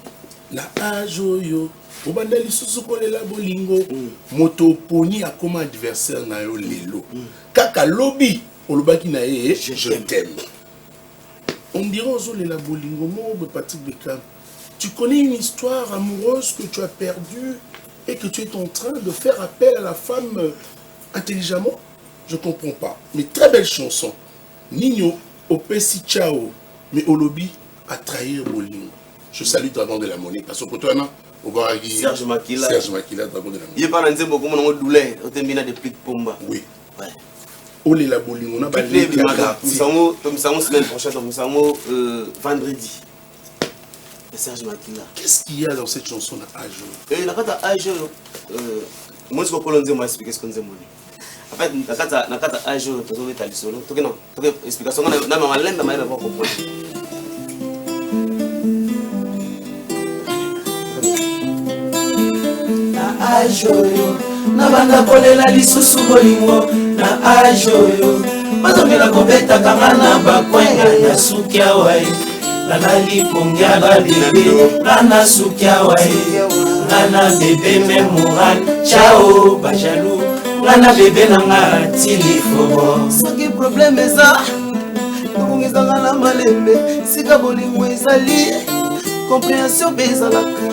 Speaker 2: na ajoyo obanda lisusu kolela bolingo moto poni akoma adversaire na yo lelo kaka lobby olobaki na ye je t'aime on dirait ozolela bolingo mo Patrick Beckham tu connais une histoire amoureuse que tu as perdue et que tu es en train de faire appel à la femme intelligemment. Je comprends pas. Mais très belle chanson. Nino, Opesi Ciao, mais Olobi a trahi Bolingo. Je salue Dragon de la Monnaie. Parce que toi,
Speaker 9: Serge Makila,
Speaker 2: Dragon de la Monnaie.
Speaker 9: Il parle de beaucoup de douleur. Au terme de plus de pomba.
Speaker 2: Oui. Olé la Bolingo, on a
Speaker 9: balayé. Nous sommes semaine prochaine, nous sommes vendredi. Serge Makila.
Speaker 2: Qu'est-ce qu'il y a dans cette chanson à Ajo?
Speaker 9: Il n'y a pas d'Ajo. Moi, je vais pas dire, moi, expliquer ce qu'on dit. En fait, nakata âge tozobeta lisolo. Toke non, toke explication na mama lemba mayeba pas comprendre.
Speaker 8: Na âge oyo nabanda kolela lisusu bolingo na âge oyo bazongela kobetaka nga na bakwenga ya suki awa ye nalali pongia babebe nga na suki awa ye nga na bebe memoral chao bajalou nga na bebe na nga tilifobo soki probleme eza tokongezanga na malembe sika bolingo ezali compréhension mpe ezalaka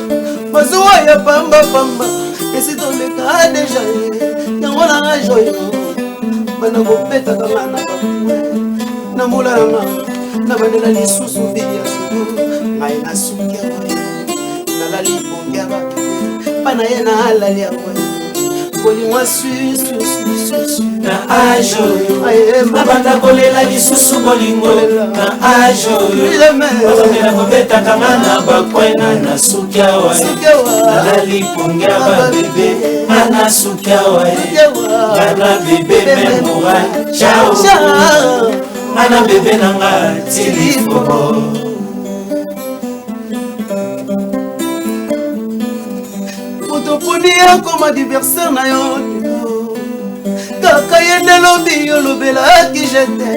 Speaker 8: mazuwa ya pambapamba esi toleka deja yango nanga joyo bana kobetaka nga na bakue na mola nanga na bandela lisusu vidiasu ngai na suki awa nalali pongi ya babebe pana ye na alali awa bolimwa susu na age oyo mabanda kolela lisusu bolingo na age oyo bazongela kobetaka nga na bakwena na suki awa nalali pongi ya babebe nga na suki awa nga na bebe memoral chao nga na bebe na nga tilifobo otoponi akoma diversaire na yo kaka ye nde lobi olobelaki jete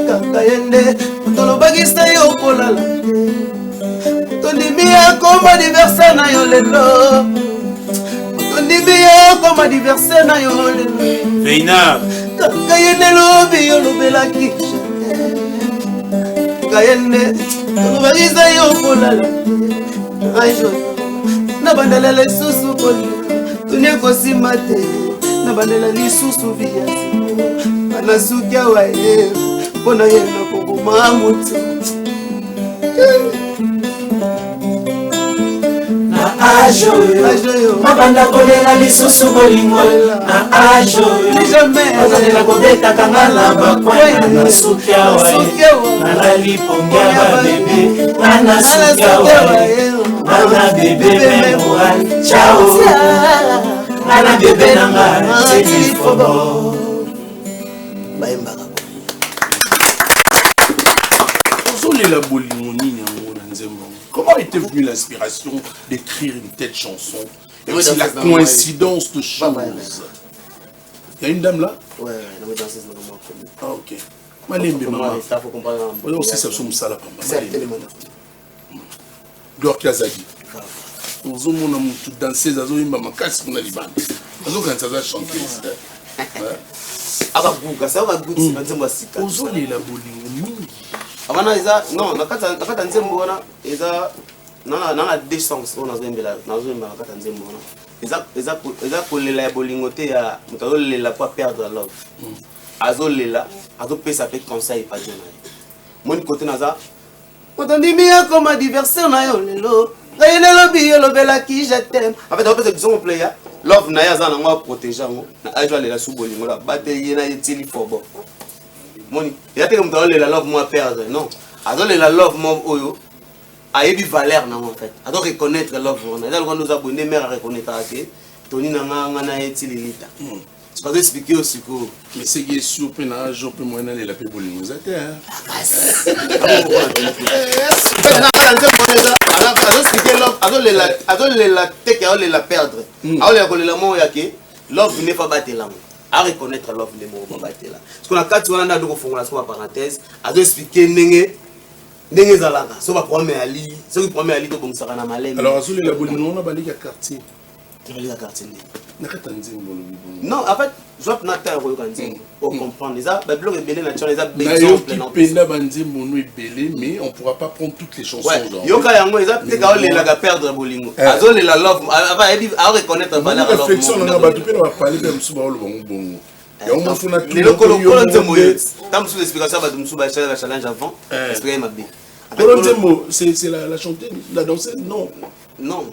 Speaker 8: kaka ye nde tolobakisa yo kolala tondimi akoma diversaire na yo lelo tondimi akoma diversaire na yo lelo
Speaker 9: Veina
Speaker 8: kaka ye nde lobi olobelaki jete kaka ye nde tolobakisa yo kolala ajo na bandela lisusu kolinga tuni kosima te na bandela lisusu viasi ana suki awa ye mpona ye na kokoma moto na age oyo mabanda kolela lisusu bolingo na age oyo bazongela kobetaka nga na bakwena na suki awa ye nalali pongi ya babebe nga na suki awa ye Nana bébé memoral, ciao. Nana bébé nanga, c'est il faut bon.
Speaker 2: Comment était venue l'inspiration d'écrire une telle chanson et aussi la coïncidence de choses? Il y a une dame là?
Speaker 9: Ouais, elle est danseuse normalement.
Speaker 2: Ah ok. Malembe maman.
Speaker 9: Ça faut comprendre.
Speaker 2: Oui, aussi ça sommes ça là pas
Speaker 9: C'est tellement.
Speaker 2: Gloire Kazadi. Nous avons tout dansé, nous avons eu ma casse pour la Liban. Nous avons quand ça chanté.
Speaker 9: Aka buka, ça va goûter, ça va se casser.
Speaker 2: Nous avons les laboling.
Speaker 9: Avant ça, non, nakata nzembo wana, eza nana 200 on a zembela, na zembela nakata nzembo wana. Eza kolela ya bolingote ya mutazo lela pas perdre la love. Azo lela, azo pesa pe conseil pas dire. Mon côté naza otondimi comme adversaire na yo lelo ngayene lobi olobelaki je t'aime en fait on peut dire on play love na ya za na ngwa protéger ngo na ajwa lela su bolingo la bate yena yetili fobo moni ya te comme lela love moi perdre non azo lela love moi oyo ayebi valeur na en fait ado reconnaître love on a nous abonner mère à reconnaître que toni na nga na yetili lita c'est pas expliquer aussi que
Speaker 2: mais c'est qui est sûr que na jour peu moins aller la pe bolingo za terre.
Speaker 9: La perdre. Alors les mots yake love n'est pas battre là. À reconnaître love les mots pas battre là. Parce qu'on a quatre on a donc fond la parenthèse, à expliquer ndenge zalaka. So ba premier ali, so ki premier ali to bon saka na malem.
Speaker 2: Alors azuli la bolingo on a balé quartier.
Speaker 9: Tu vas lire quartier.
Speaker 2: Non,
Speaker 9: en fait, je vois pour comprendre ça. Mais mais
Speaker 2: on ne pourra pas prendre toutes les chansons.
Speaker 9: Yoka yango eza peut-être la perdre bolingo. Azo la love, à reconnaître valeur love.
Speaker 2: Réflexion on a battu on va parler de Msuba le bon. Et on faut na
Speaker 9: les locaux tant sous l'explication ba Msuba challenge avant, expliquer ma bi.
Speaker 2: C'est la chanteuse, la danseuse non.
Speaker 9: Non,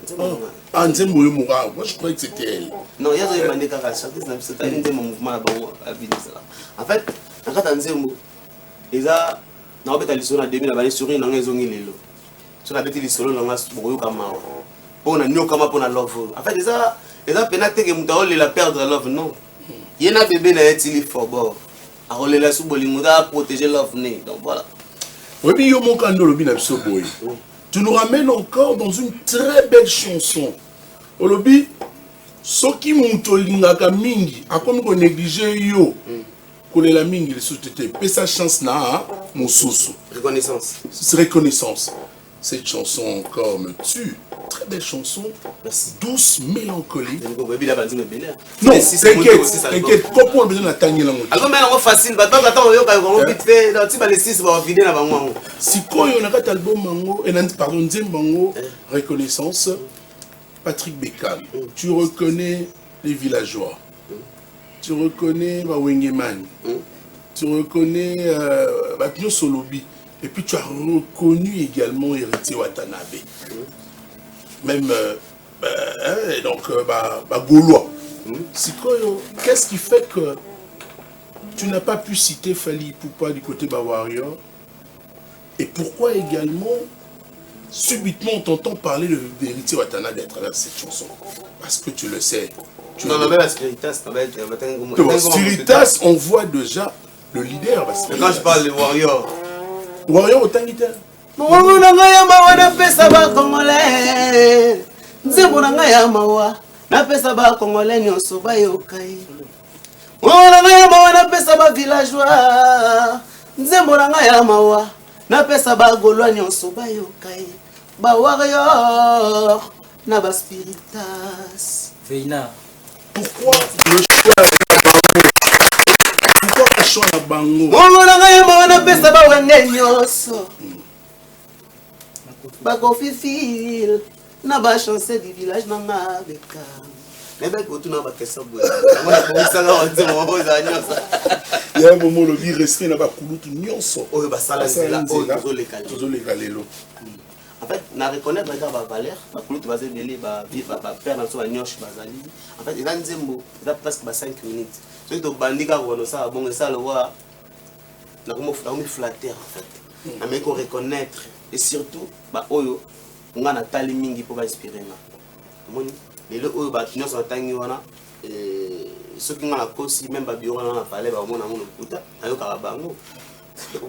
Speaker 2: ah, Nzembo Moura, moi je croyais que c'était elle.
Speaker 9: Non, il y a des mandés qui ont chanté, c'est un mouvement en fait, quand Nzembo, ils ont fait l'histoire en 2000, ils ont souri dans les ongles. Ils ont fait l'histoire dans les ongles. Pour na love. En fait, ils ont pénacté que Moutaol la perdre love, non. Il y a un bébé qui est il faut bon. À relayer sous bolingo, à protéger l'avenir. Donc voilà.
Speaker 2: Oui, mais yo mon kando lobi na biso boy. Tu nous ramènes encore dans une très belle chanson. Olobi soki muto lingaka mingi akomi ko négliger yo. Kolela mingi le sous-tété. Pe sa chance na mosusu.
Speaker 9: Reconnaissance.
Speaker 2: C'est reconnaissance. Cette chanson encore me tue. Très belle chanson.
Speaker 9: Merci.
Speaker 2: Douce, mélancolique.
Speaker 9: Non,
Speaker 2: t'inquiète. Pourquoi on a besoin d'attendre la moitié?
Speaker 9: Alors, mais facile. Attends, vite fait. Tu vas les 6 pour vider la banque.
Speaker 2: Si quoi on a un album mango, pardon, Nzembango, reconnaissance, Patrick Bekam. Tu reconnais les villageois. Tu reconnais Wengeman. Tu reconnais Pio Solobi. Et puis tu as reconnu également Héritier Watanabe. Même Gaulois. Qu'est-ce qui fait que tu n'as pas pu citer Fali Ipupa du côté Warrior? Et pourquoi également subitement on t'entend parler de Héritier Watanabe à travers cette chanson? Parce que tu le sais.
Speaker 9: Non, mais la Spiritas,
Speaker 2: Spiritas, on voit déjà le leader.
Speaker 9: Mais quand je parle de Warrior,
Speaker 2: Warrior au Tangita.
Speaker 8: Mungu na ngaya mawa na pesa ba Congolais. Nzembo na ngaya mawa na pesa ba Congolais nyonso ba yokai. Mungu na ngaya mawa na pesa ba villageois. Nzembo na ngaya mawa na pesa ba Gaulois nyonso ba yokai. Ba Warrior na ba Spiritas.
Speaker 10: Veina.
Speaker 2: Pourquoi le choix à Bango?
Speaker 8: Mungu na ngaya mawa na pesa ba wenge nyonso. Bakofifil na ba chance du village na ngabeka.
Speaker 9: mais tu n'as pas que ça.
Speaker 2: Il y a un moment où le respect n'a pas coulé tout nyonso.
Speaker 9: Oh, bah ça là, c'est là. En fait, na reconnaître la valeur, la couleur tu vas aller faire dans son nyosh bazali. En fait, il a nzembo, il a presque 5 minutes. Ceux qui bandika ou ça bon ça le voir. Na comme flatter en fait. Na mais qu'on reconnaître et surtout ba oyo nga na tali mingi pour inspirer nga. Moni mais le oyo ba nyonso tangi wana ceux qui nga na kosi même ba bureau na parler ba mona mona puta ayo ka bango.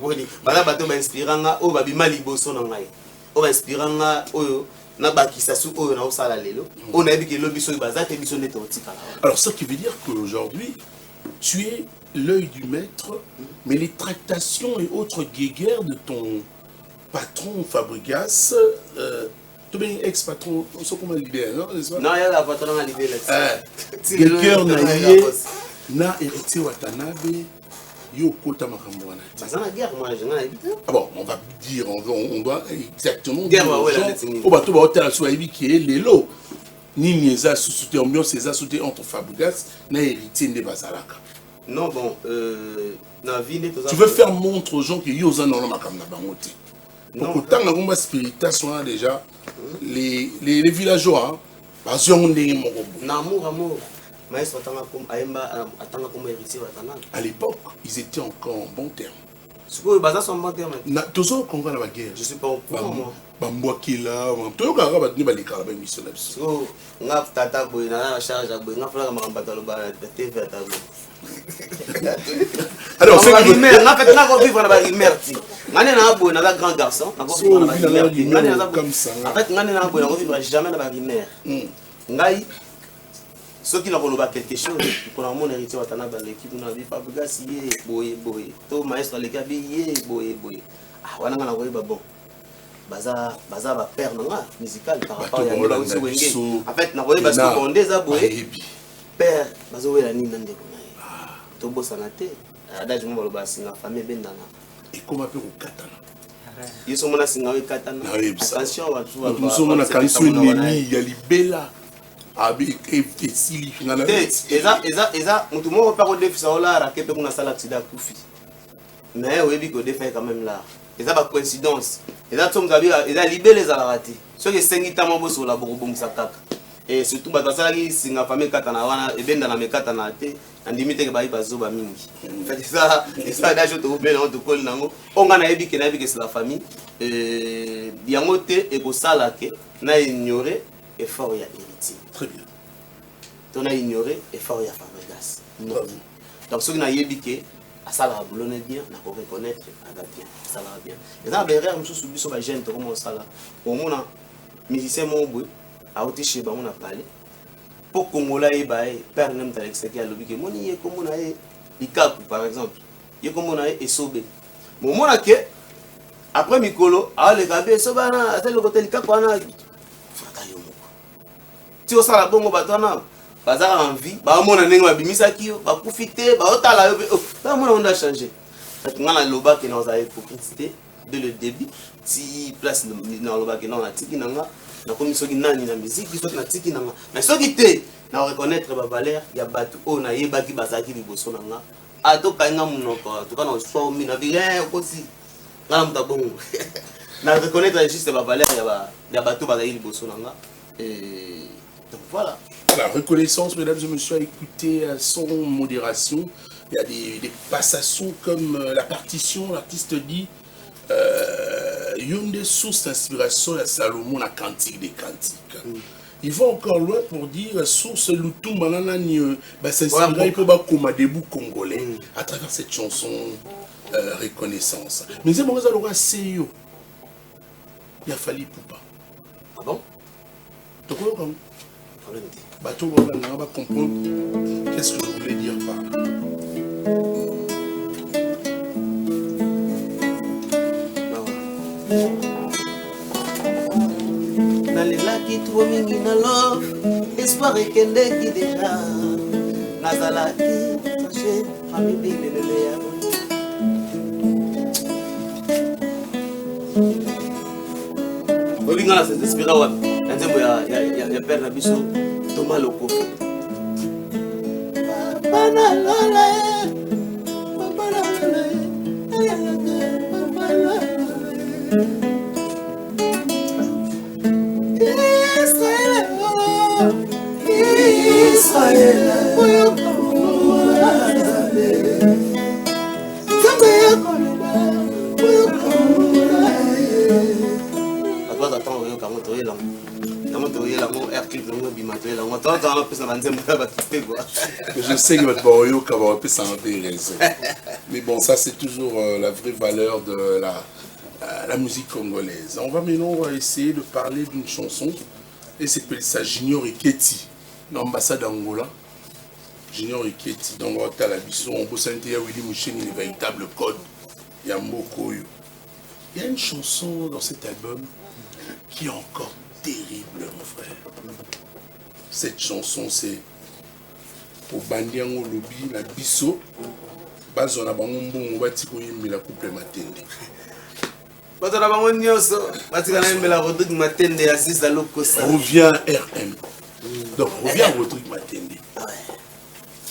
Speaker 9: Boni bala bato ba inspirer nga oyo ba bima liboso na ngai. On va inspirer oyo na bakisa su oyo na osala lelo on a vu que lobiso bazate biso neto tikala.
Speaker 2: Alors ça qui veut dire qu'aujourd'hui tu es l'œil du maître, mais les tractations et autres guéguerres de ton patron Fabregas, tu es ex-patron, on sait comment libérer, non?
Speaker 9: Non, il y a la patron à libérer.
Speaker 2: Guéguerre na Héritier Watanabe. Yo kota makambo wana.
Speaker 9: Bazana guerre moi je n'ai pas.
Speaker 2: Ah bon, on va dire on doit exactement
Speaker 9: guerre
Speaker 2: on va tout ba hôtel sur Ibi qui est lelo. Nini eza sous ambiance eza sauté entre Fabregas na Héritier de Bazalaka.
Speaker 9: Non bon na vie ne
Speaker 2: tu veux faire montre aux gens que yo za non makambo na bango te. Donc autant na ngomba spiritation déjà les villageois bazongo ndenge moko.
Speaker 9: Na amour Maestro attanga comme héritier Watanabe.
Speaker 2: À l'époque, ils étaient encore en bon terme.
Speaker 9: Ce que Baza sont en bon terme.
Speaker 2: Toujours quand on a la guerre.
Speaker 9: Je suis pas au courant moi.
Speaker 2: Bamboa qui là, tout le monde va tenir les carabins missionnaires.
Speaker 9: So, ngap tata boy na charge boy ngap la makambata lo ba TV tabo.
Speaker 2: Alors c'est
Speaker 9: que ngap fait na ko vivre na ba rimerti. Ngane na boy na grand garçon, na ko vivre na ba rimerti. Ngane na comme ça. En fait ngane na boy na ko vivre jamais na ba rimerti. Ngai ceux qui n'ont pas quelque chose, pour mon héritier Watanabe dans l'équipe, on a vu Fabregas, boy. Tout maestro les cabis, boy. Ah, on a un bon. Baza va perdre musical par rapport à la aussi Wenge. En fait, on a vu parce qu'on des aboyés. Père, baza ouais la nine dans des bonnes. Tout beau sanate. Adage mon baloba singa famille bendana.
Speaker 2: Et comment peut au katana?
Speaker 9: Ils sont mon singa au katana. Attention, on va tout.
Speaker 2: Nous sommes na kanso nemi ya libela. Abi esili finala
Speaker 9: eza mutu moko pa ko defisa ola ra kepe kuna sala accident kufi mais oyebi ko defa quand même là eza ba coïncidence eza tom gabi eza libele za la raté ce que sengi tamo boso la bobo musa kaka et surtout ba sala ki singa famille katana wana ebenda na mekata na te andimite ke ba bazoba mingi fait ça dajo to bela on to kol nango onga na yebi ke c'est la famille yango te e ko sala ke na ignorer effort ya héritier.
Speaker 2: Très bien.
Speaker 9: on a ignoré effort ya Fabregas. Non. Donc ceux qui n'ont yébité, ça la boulonne bien, n'a pas reconnaître, ça va bien, ça va bien. Et dans les rêves, je suis subi sur la gêne, comment ça là. Pour moi, musicien mon bout, à côté chez on a parlé. Pour Congolais, père n'aime pas l'expliquer à l'objet que mon y est comme on a Ikaku par exemple, y est comme on a et Sobé. Mon mon a que après Mikolo, ah les gars, Sobana, à tel côté Ikaku on a tu as ça la bonne batana. Bazar envie, bah mon année va bimisa qui va profiter, bah autant la bah mon on a changé. Fait qu'on a loba qui nous a hypocrité dès le début. Si place dans loba qui nous a tiki nanga, na commission qui nani na musique, qui sont na tiki nanga. Mais ce qui était, na reconnaître ba valeur, ya batu o na yeba ki bazaki liboso nanga. A to kanga munoko, to kana so mi na bien aussi. Na mta bon. Na reconnaître juste ba valeur ya batu bazaki liboso nanga. Et donc voilà.
Speaker 2: La reconnaissance, mesdames et messieurs, à écouter sans modération. Il y a des passations comme la partition, l'artiste dit une des sources d'inspiration à Salomon, la cantique des cantiques. Il va encore loin pour dire source Loutou Mananani, s'inspirer pour comme debout congolais à travers cette chanson reconnaissance. Mais c'est bon, ça l'aura Seyo. Il a fallu Poupa.
Speaker 9: Ah bon?
Speaker 2: Donc, bateau on va comprendre qu'est-ce que je voulais dire par
Speaker 8: nalelaki tro mingi na love espoir ekendeki deja nazalaki sache famibibelele ya
Speaker 9: olinga na s'inspira wapi na nzembo ya père na biso Thomas Lokofi.
Speaker 8: Papa Lola,
Speaker 2: je sais que votre barrio va plus s'en raison. Mais bon, ça c'est toujours la vraie valeur de la musique congolaise. On va maintenant essayer de parler d'une chanson et c'est ça Junior Iketi, l'ambassade d'Angola. Junior Iketi, donc on va la biso, on peut sentir Willy Moucheni, le véritable code. Il y a Mokoyo. Il y a une chanson dans cet album qui est encore terrible, mon frère. Cette chanson, c'est pour Bandiango Lobi, la biso, bazona bango on va tiko yimela couple matende.
Speaker 9: Bazona bango nyoso, batika na yimela Rodrigue Matende assise à l'Okosa.
Speaker 2: Revient RM. Donc revient Rodrigue Matende.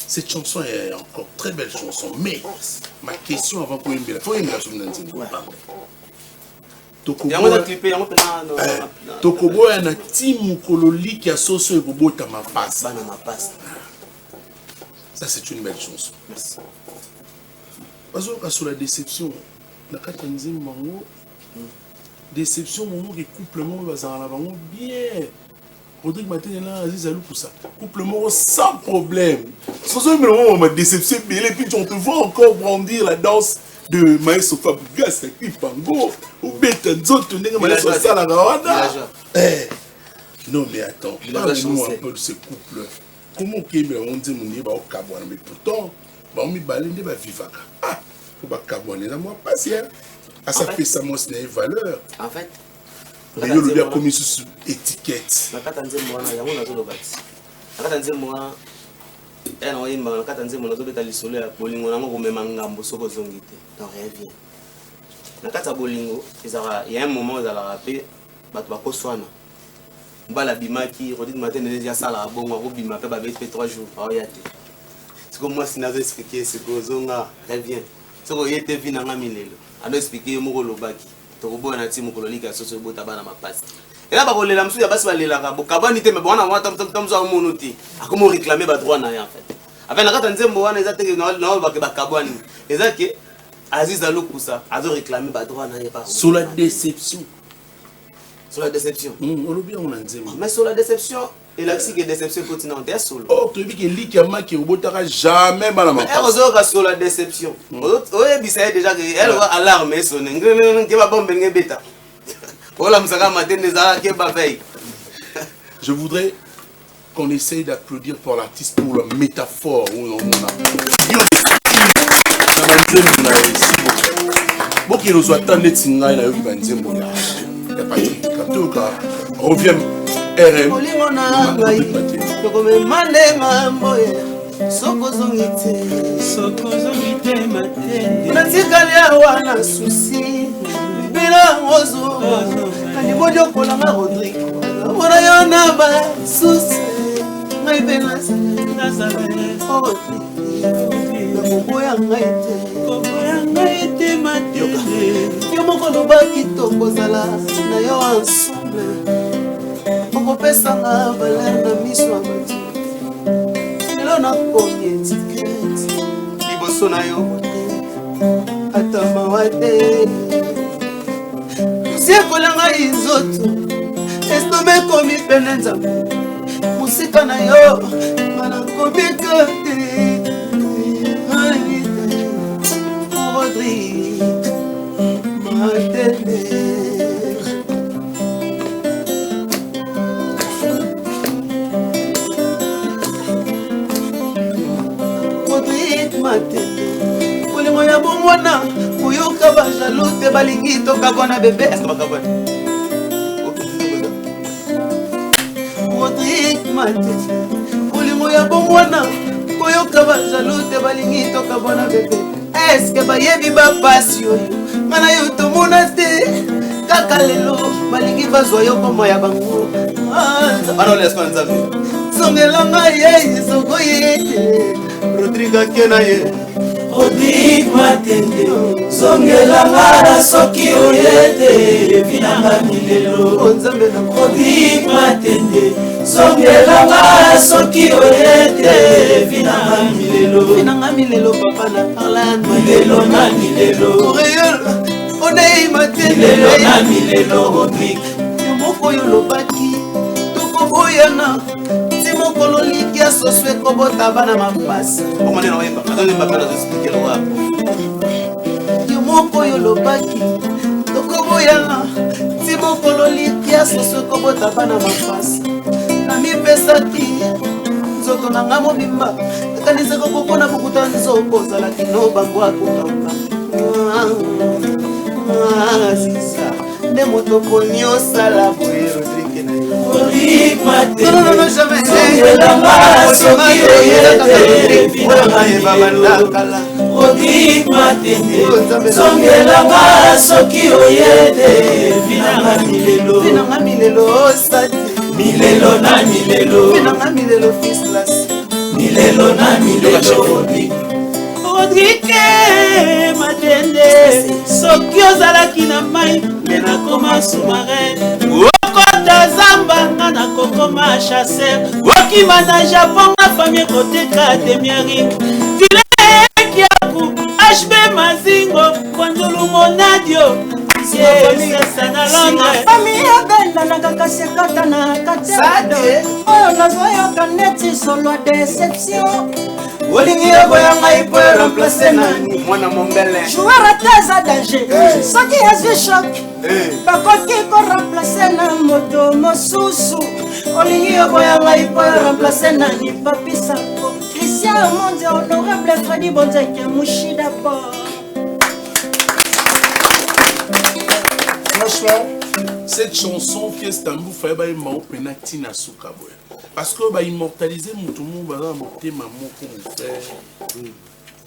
Speaker 2: Cette chanson est encore très belle chanson, mais ma question avant qu'on yimela, faut yimela sur Nanzini. Tokobo ya na timu kololi qui a soso ekobota mapasa. Ça c'est une belle chanson. Merci. Parce que sur la déception, la Katanzim Mango, déception, moment que couple mort bazar bien. Rodrigue Matende là, Aziz Alou pour ça. Couple mort sans problème. Sans moment ma déception, et puis on te voit encore brandir la danse de Maestro Fabregas et puis Pango ou Betanzo tenir Maestro Salagawana. Non mais attends, parle-nous un peu de ce couple. Comment on dit mon niveau au Cabouane, mais pourtant on mi balinde ba vivaka. Ah, faut pas Cabouane là moi patient. À ça fait ça moi c'est une valeur.
Speaker 9: En fait,
Speaker 2: il y a le commis sur étiquette.
Speaker 9: Na katanze mwana yango na zo lobati. Na katanze mwana non imba na katanze mwana zo beta lisolo ya bolingo na ngo mema ngambo soko zongite. Donc rien vient. Na kata bolingo, il y a un moment où la rapé bato ba koswana. Mbala bimaki, Rodrigue Matende déjà ça la bon on bima pe ba fait 3 jours. Ah yate. C'est comme moi si n'a expliqué ce que zonga revient. Ce que yete vina ngamilelo. Ando expliquer mo lobaki. To ko bona timu kololika soso bota bana mapasi. Et là ba kolela msu ya basi balela ka bokabani te me bona wa tamzo monuti. Akomo réclamer ba droit na ya en fait. Avec la carte nzembo wana eza te na ba kabani. Eza ke Aziz Alou Koussa azo réclamer ba droit na ya pas.
Speaker 2: Sur la déception.
Speaker 9: Sur la déception.
Speaker 2: On le bien on a nzembo.
Speaker 9: Mais sur la déception, Et là, c'est que déception continente, est solo.
Speaker 2: Oh, tu dis que l'Ikama qui ne jamais mal à ma
Speaker 9: Elle a sur la déception. Oui, puis ça déjà qu'elle va alarmer son qui va bomber bêta.
Speaker 2: Je voudrais qu'on essaye d'applaudir pour l'artiste pour la métaphore où on a. Bon, qui nous attend les Tsingaï, il y a pas de revient RM.
Speaker 8: yo moko lobaki tokozala na yo ensemble okopesanga valeur na miso ya bato lelo nakomi etikete
Speaker 9: liboso na yo
Speaker 8: ata mawa te siekola ngai nzoto estome ekomi pene nzambe mosika na yo nga nakobika te kolingo ya bomwana koyoka bajalo te balingi tokabwana bebe Rodrigue Matete kolingo ya bomwana koyoka bajalo te balingi tokabwana bebe eske bayebi bapasi oyo nga na yo tomona te kaka lelo balingi bazwa yo koma ya bango zongelanga ye soko ye te Rodrigue akena ye
Speaker 10: Rodrigue Matende zongelanga soki oyete vinanga milelo Rodrigue Matende zongelanga soki oyete vinanga milelo
Speaker 8: papa na parla
Speaker 10: milelo na milelo
Speaker 8: onei Matende
Speaker 10: milelo na milelo Rodrigue
Speaker 8: moko yo lobaki tokoboyana mokolo likia soswe kobota bana mapasi yo moko yo lobaki tokoboyana ti mokolo likia soswe kobota bana mapasi na mipesa ti nzoto na nga mobimba ekanisaka kokona bokuta nzoko ozalaki no bango akokauka sisa nde moto poni osala boye Rodrigue na yo
Speaker 10: Rodrigue Matende zongelanga soki oyete vinanga milelo Rodrigue Matende zongelanga soki oyete vinanga
Speaker 8: milelo osati
Speaker 10: milelo na milelo
Speaker 8: vinanga milelo fislas
Speaker 10: milelo na milelo
Speaker 8: Rodrigue Matende soki ozalaki na mai nde nakoma sous-marin okota zamba nga nakokoma chasseur okima na japon na famille koteka demiari vilekiaku hb mazingo kwanzulu monadio sesa na londres
Speaker 11: famille abendanaka kasi ekata na katede oyo nazoyoka neti solo ya déception
Speaker 8: olingi oboya ngai po remplace nani mwana mombele
Speaker 11: joueur ate eza danger soki azwi shok bakoki koremplace na moto mosusu olingi oboya ngai po remplace nani papisako Christian Monde honorable Freddy Bonzeke Mushida Port.
Speaker 2: Franchement, cette chanson qui est Stambou Faiba et Mao Penati na Soukaboy. Parce que bah immortaliser mon tout le monde va monter ma mot comme frère.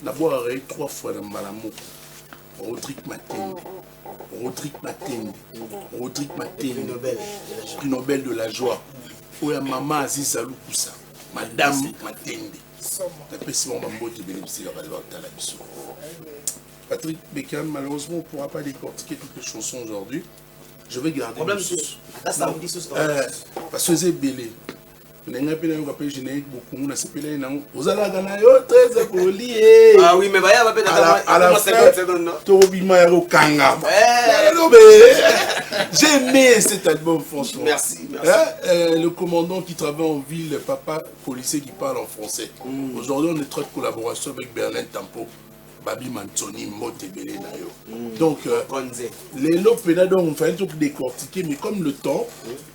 Speaker 2: D'abord arrêté 3 fois dans Malamou. Rodrigue Matende. Prix Nobel de la joie. Ou ya maman Aziz Salou Koussa. Madame Matende. Patrick Bécan, malheureusement, on ne pourra pas décortiquer toutes les chansons aujourd'hui. Je vais garder le sous. Parce que c'est belé. Nenga pena yo kapé générique beaucoup na sepela na ozala kana yo très poli.
Speaker 9: Ah oui mais baya va peut-être
Speaker 2: à la 50 secondes. To bima ya kanga. J'ai aimé cet album franchement.
Speaker 9: Merci.
Speaker 2: Le commandant qui travaille en ville, le papa policier qui parle en français. Aujourd'hui, on est très de collaboration avec Berlin Tempo, Babi Mantoni, Mote Belé Nayo. Donc, les lopes, on fait un truc décortiqué, mais comme le temps,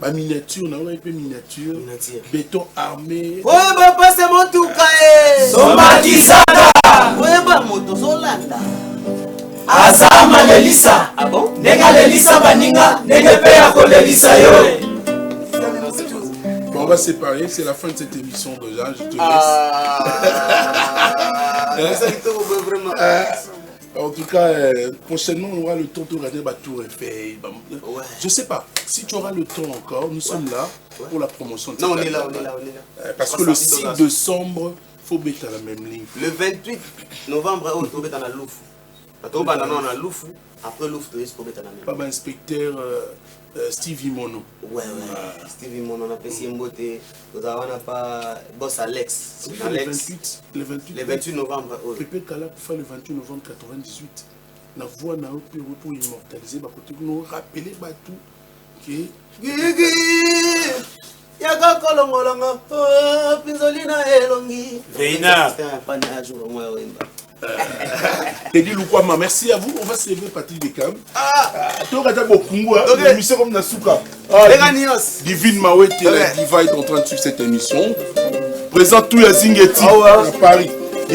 Speaker 2: ma miniature, on a un peu miniature, béton armé.
Speaker 8: Ouais, papa, c'est mon tout cahier.
Speaker 10: Somatisada.
Speaker 8: Ouais, bah, moto Zolanda.
Speaker 10: Azama lelisa.
Speaker 8: Ah bon?
Speaker 10: Nega lelisa baninga, nega peya ko lelisa yo.
Speaker 2: Bon, on va séparer, c'est la fin de cette émission déjà, je te laisse. En tout cas, prochainement, on aura le temps de regarder la Tour Eiffel. Je sais pas, si tu auras le temps encore, nous sommes là pour la promotion de
Speaker 9: Non, on est là.
Speaker 2: Parce que le 6 décembre, il faut mettre à la même ligne.
Speaker 9: Le 28 novembre, on va mettre à la Louf. Après Louf, tu vas mettre à la même.
Speaker 2: Pas inspecteur Stevie Mono.
Speaker 9: Ouais. Stevie Mono, on a fait si un beauté. Nous avons pas boss Alex.
Speaker 2: Le
Speaker 9: 28 novembre.
Speaker 2: Pépé Kala pour faire le 28 novembre 98. La voix n'a pas pour immortaliser, pour nous rappeler tout qui
Speaker 8: Gigi. Yaka kolongolongo. Pinzolina elongi.
Speaker 1: Veina.
Speaker 8: C'est un panache au moins.
Speaker 2: Merci à vous, on va se lever Patrick Bekam. Émission comme Nasuka. Divine Mawete, la diva est en train de suivre cette émission. Présente tout les Zingeti à Paris.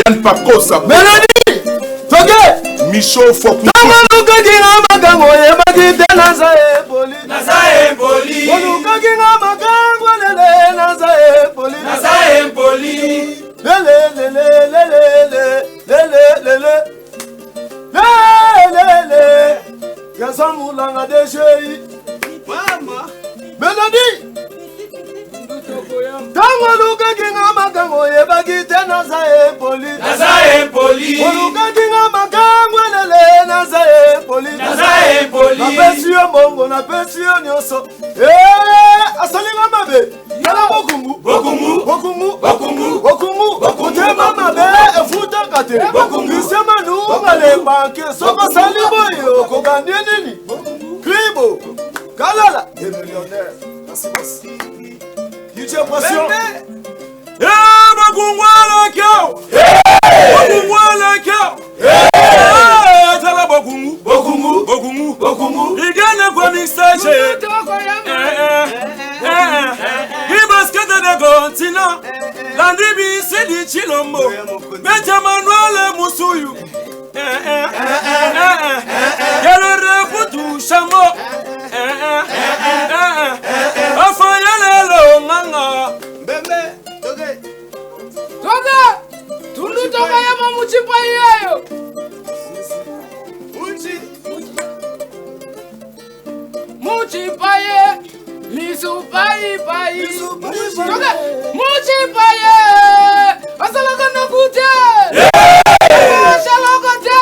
Speaker 2: Yann Pakosa.
Speaker 7: Mélanie Toge
Speaker 2: Michaud Fokou.
Speaker 7: Yasamulanga deshei mama Melody Tango luka kinga makango yebaki tena za poli Oluka kinga makango lele na za poli Na pesio mongo na pesio nyoso asalinga mabe Yala bokungu Tema mabe efuta kate Kisema nungale banke Soko salibo yo kokandie nini Kribo Kalala Des millionnaires Merci DJ Pression
Speaker 12: Bakungwala kyao Bakungwala kyao Tala bokungu Igana kwa mixage Ibaskete de continent Landibi sedi chilombo Becha Manuel Musuyu Yalore putu shambo Afayalelo nganga
Speaker 8: Bembe Toge
Speaker 13: Tundu toka ya mamuchi pa yeyo Muchi paye Misu payi Toge Muchi paye Asalaga na kute Shaloga te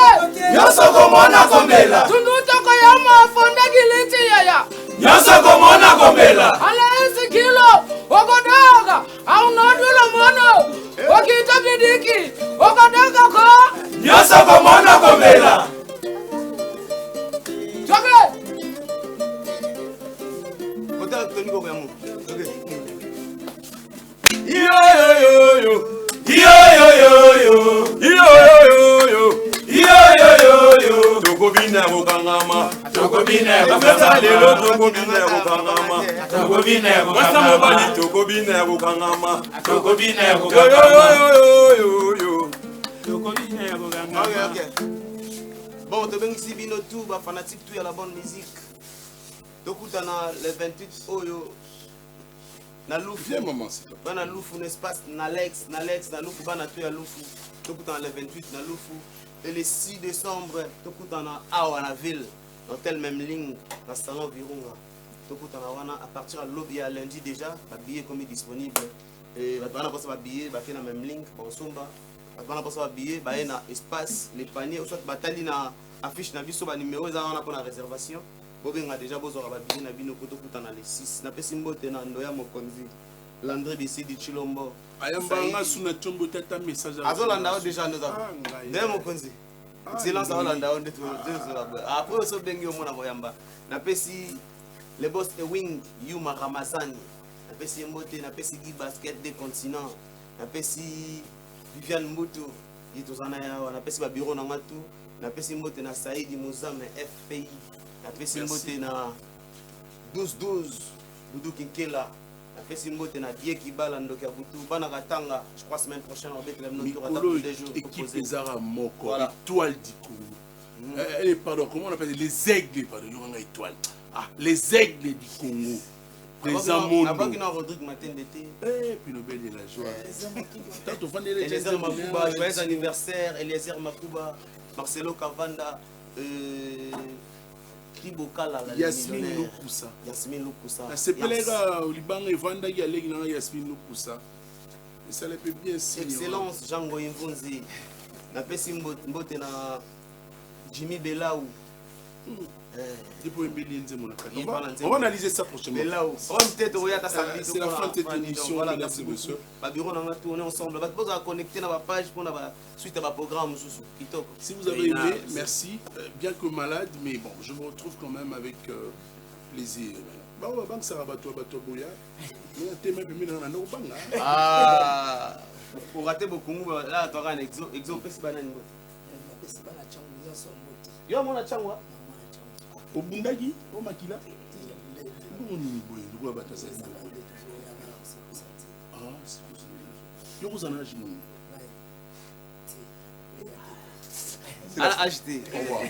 Speaker 10: Nyosoko mona komela.
Speaker 13: Tundu toka ya mafonda giliti yaya
Speaker 10: Nyosoko mona komela.
Speaker 13: Ala kilo Okodoga Au nodula mono Okita bidiki Okodoga ko
Speaker 10: Nyosoko mona komela.
Speaker 13: Toge
Speaker 9: Kota Tony Kogamu.
Speaker 12: Tokobina kokangama Tokobina kokangama
Speaker 9: Bon, tu bengi bino tout, ba fanatique tout, y a la bonne musique. Tokutana le 28 oyo. Na Loufou.
Speaker 2: Viens maman, s'il te plaît.
Speaker 9: Na Loufou, n'espace, na Lex, na Loufou, na tout, ya Loufou. Tokutana le 28 na Loufou. Et le 6 décembre, tokutana awa na ville. Dans telle même ligne, dans le salon Virunga. Tokutana wana, à partir de l'aube, il y a lundi déjà, le billet comme est disponible. Et on a passé le billet, on a fait la même ligne, on somba. On a passé le billet, on a un espace, les paniers, soit batali na affiche na biso ba numéro za on a pour la réservation. Bobenga déjà bozo ba billet na bino koto kutana le 6. Na pesi mbote na ndoya mokonzi. Landry Bissidi Chilombo.
Speaker 2: Ayambanga suna chombo tata message.
Speaker 9: Azolanda déjà nous avons. D'ailleurs mon konzi. Excellence Azolanda on tout. Après aussi bengi omona moyamba. Na pesi les boss et wing Yuma Ramasani. Na pesi Mbote, na pesi Guy Basket des continents. Na pesi Viviane Mbuto. Itozana ya na pesi ba bureau na ngatu. Na pesi Mbote na Saidi Mouzame FPI. Na pesi Mbote na 12-12 Boudou Kinkela. La pesi mbote na die kibala ndoki ya butu bana katanga je crois semaine prochaine on va mettre le nom
Speaker 2: Mikolo équipe des Arabes Moko étoile du Congo. Elle est pardon comment on appelle les aigles pardon il y a une étoile. Ah les aigles du Congo. Présent monde.
Speaker 9: Avant qu'il en Rodrigue matin d'été.
Speaker 2: Eh puis le bel de la joie. Tant au fond des
Speaker 9: Eliezer Makuba joyeux anniversaire Eliezer Makuba Marcelo Cavanda Bokala,
Speaker 2: Yasmine Lukusa.
Speaker 9: Yasmine Lukusa.
Speaker 2: C'est Pelega Liban et Vanda qui a l'égnan Yasmine Lukusa. Et ça le peut bien signer.
Speaker 9: Excellence Django Invonzi. Na pesi mbote na Jimmy Belaou.
Speaker 2: On va analyser ça prochainement.
Speaker 9: C'est
Speaker 2: la fin de cette émission, mesdames et messieurs.
Speaker 9: On est ensemble. On va connecter dans la page pour la suite à ma programme.
Speaker 2: Si vous avez aimé, merci. Bien que malade, mais bon, je me retrouve quand même avec plaisir.
Speaker 9: Pour rater beaucoup, là, tu auras un exo. Exo, c'est banane. Yo, mon achangwa.
Speaker 2: Au Bundagi, au Makila.
Speaker 9: À la HT.
Speaker 2: Au revoir.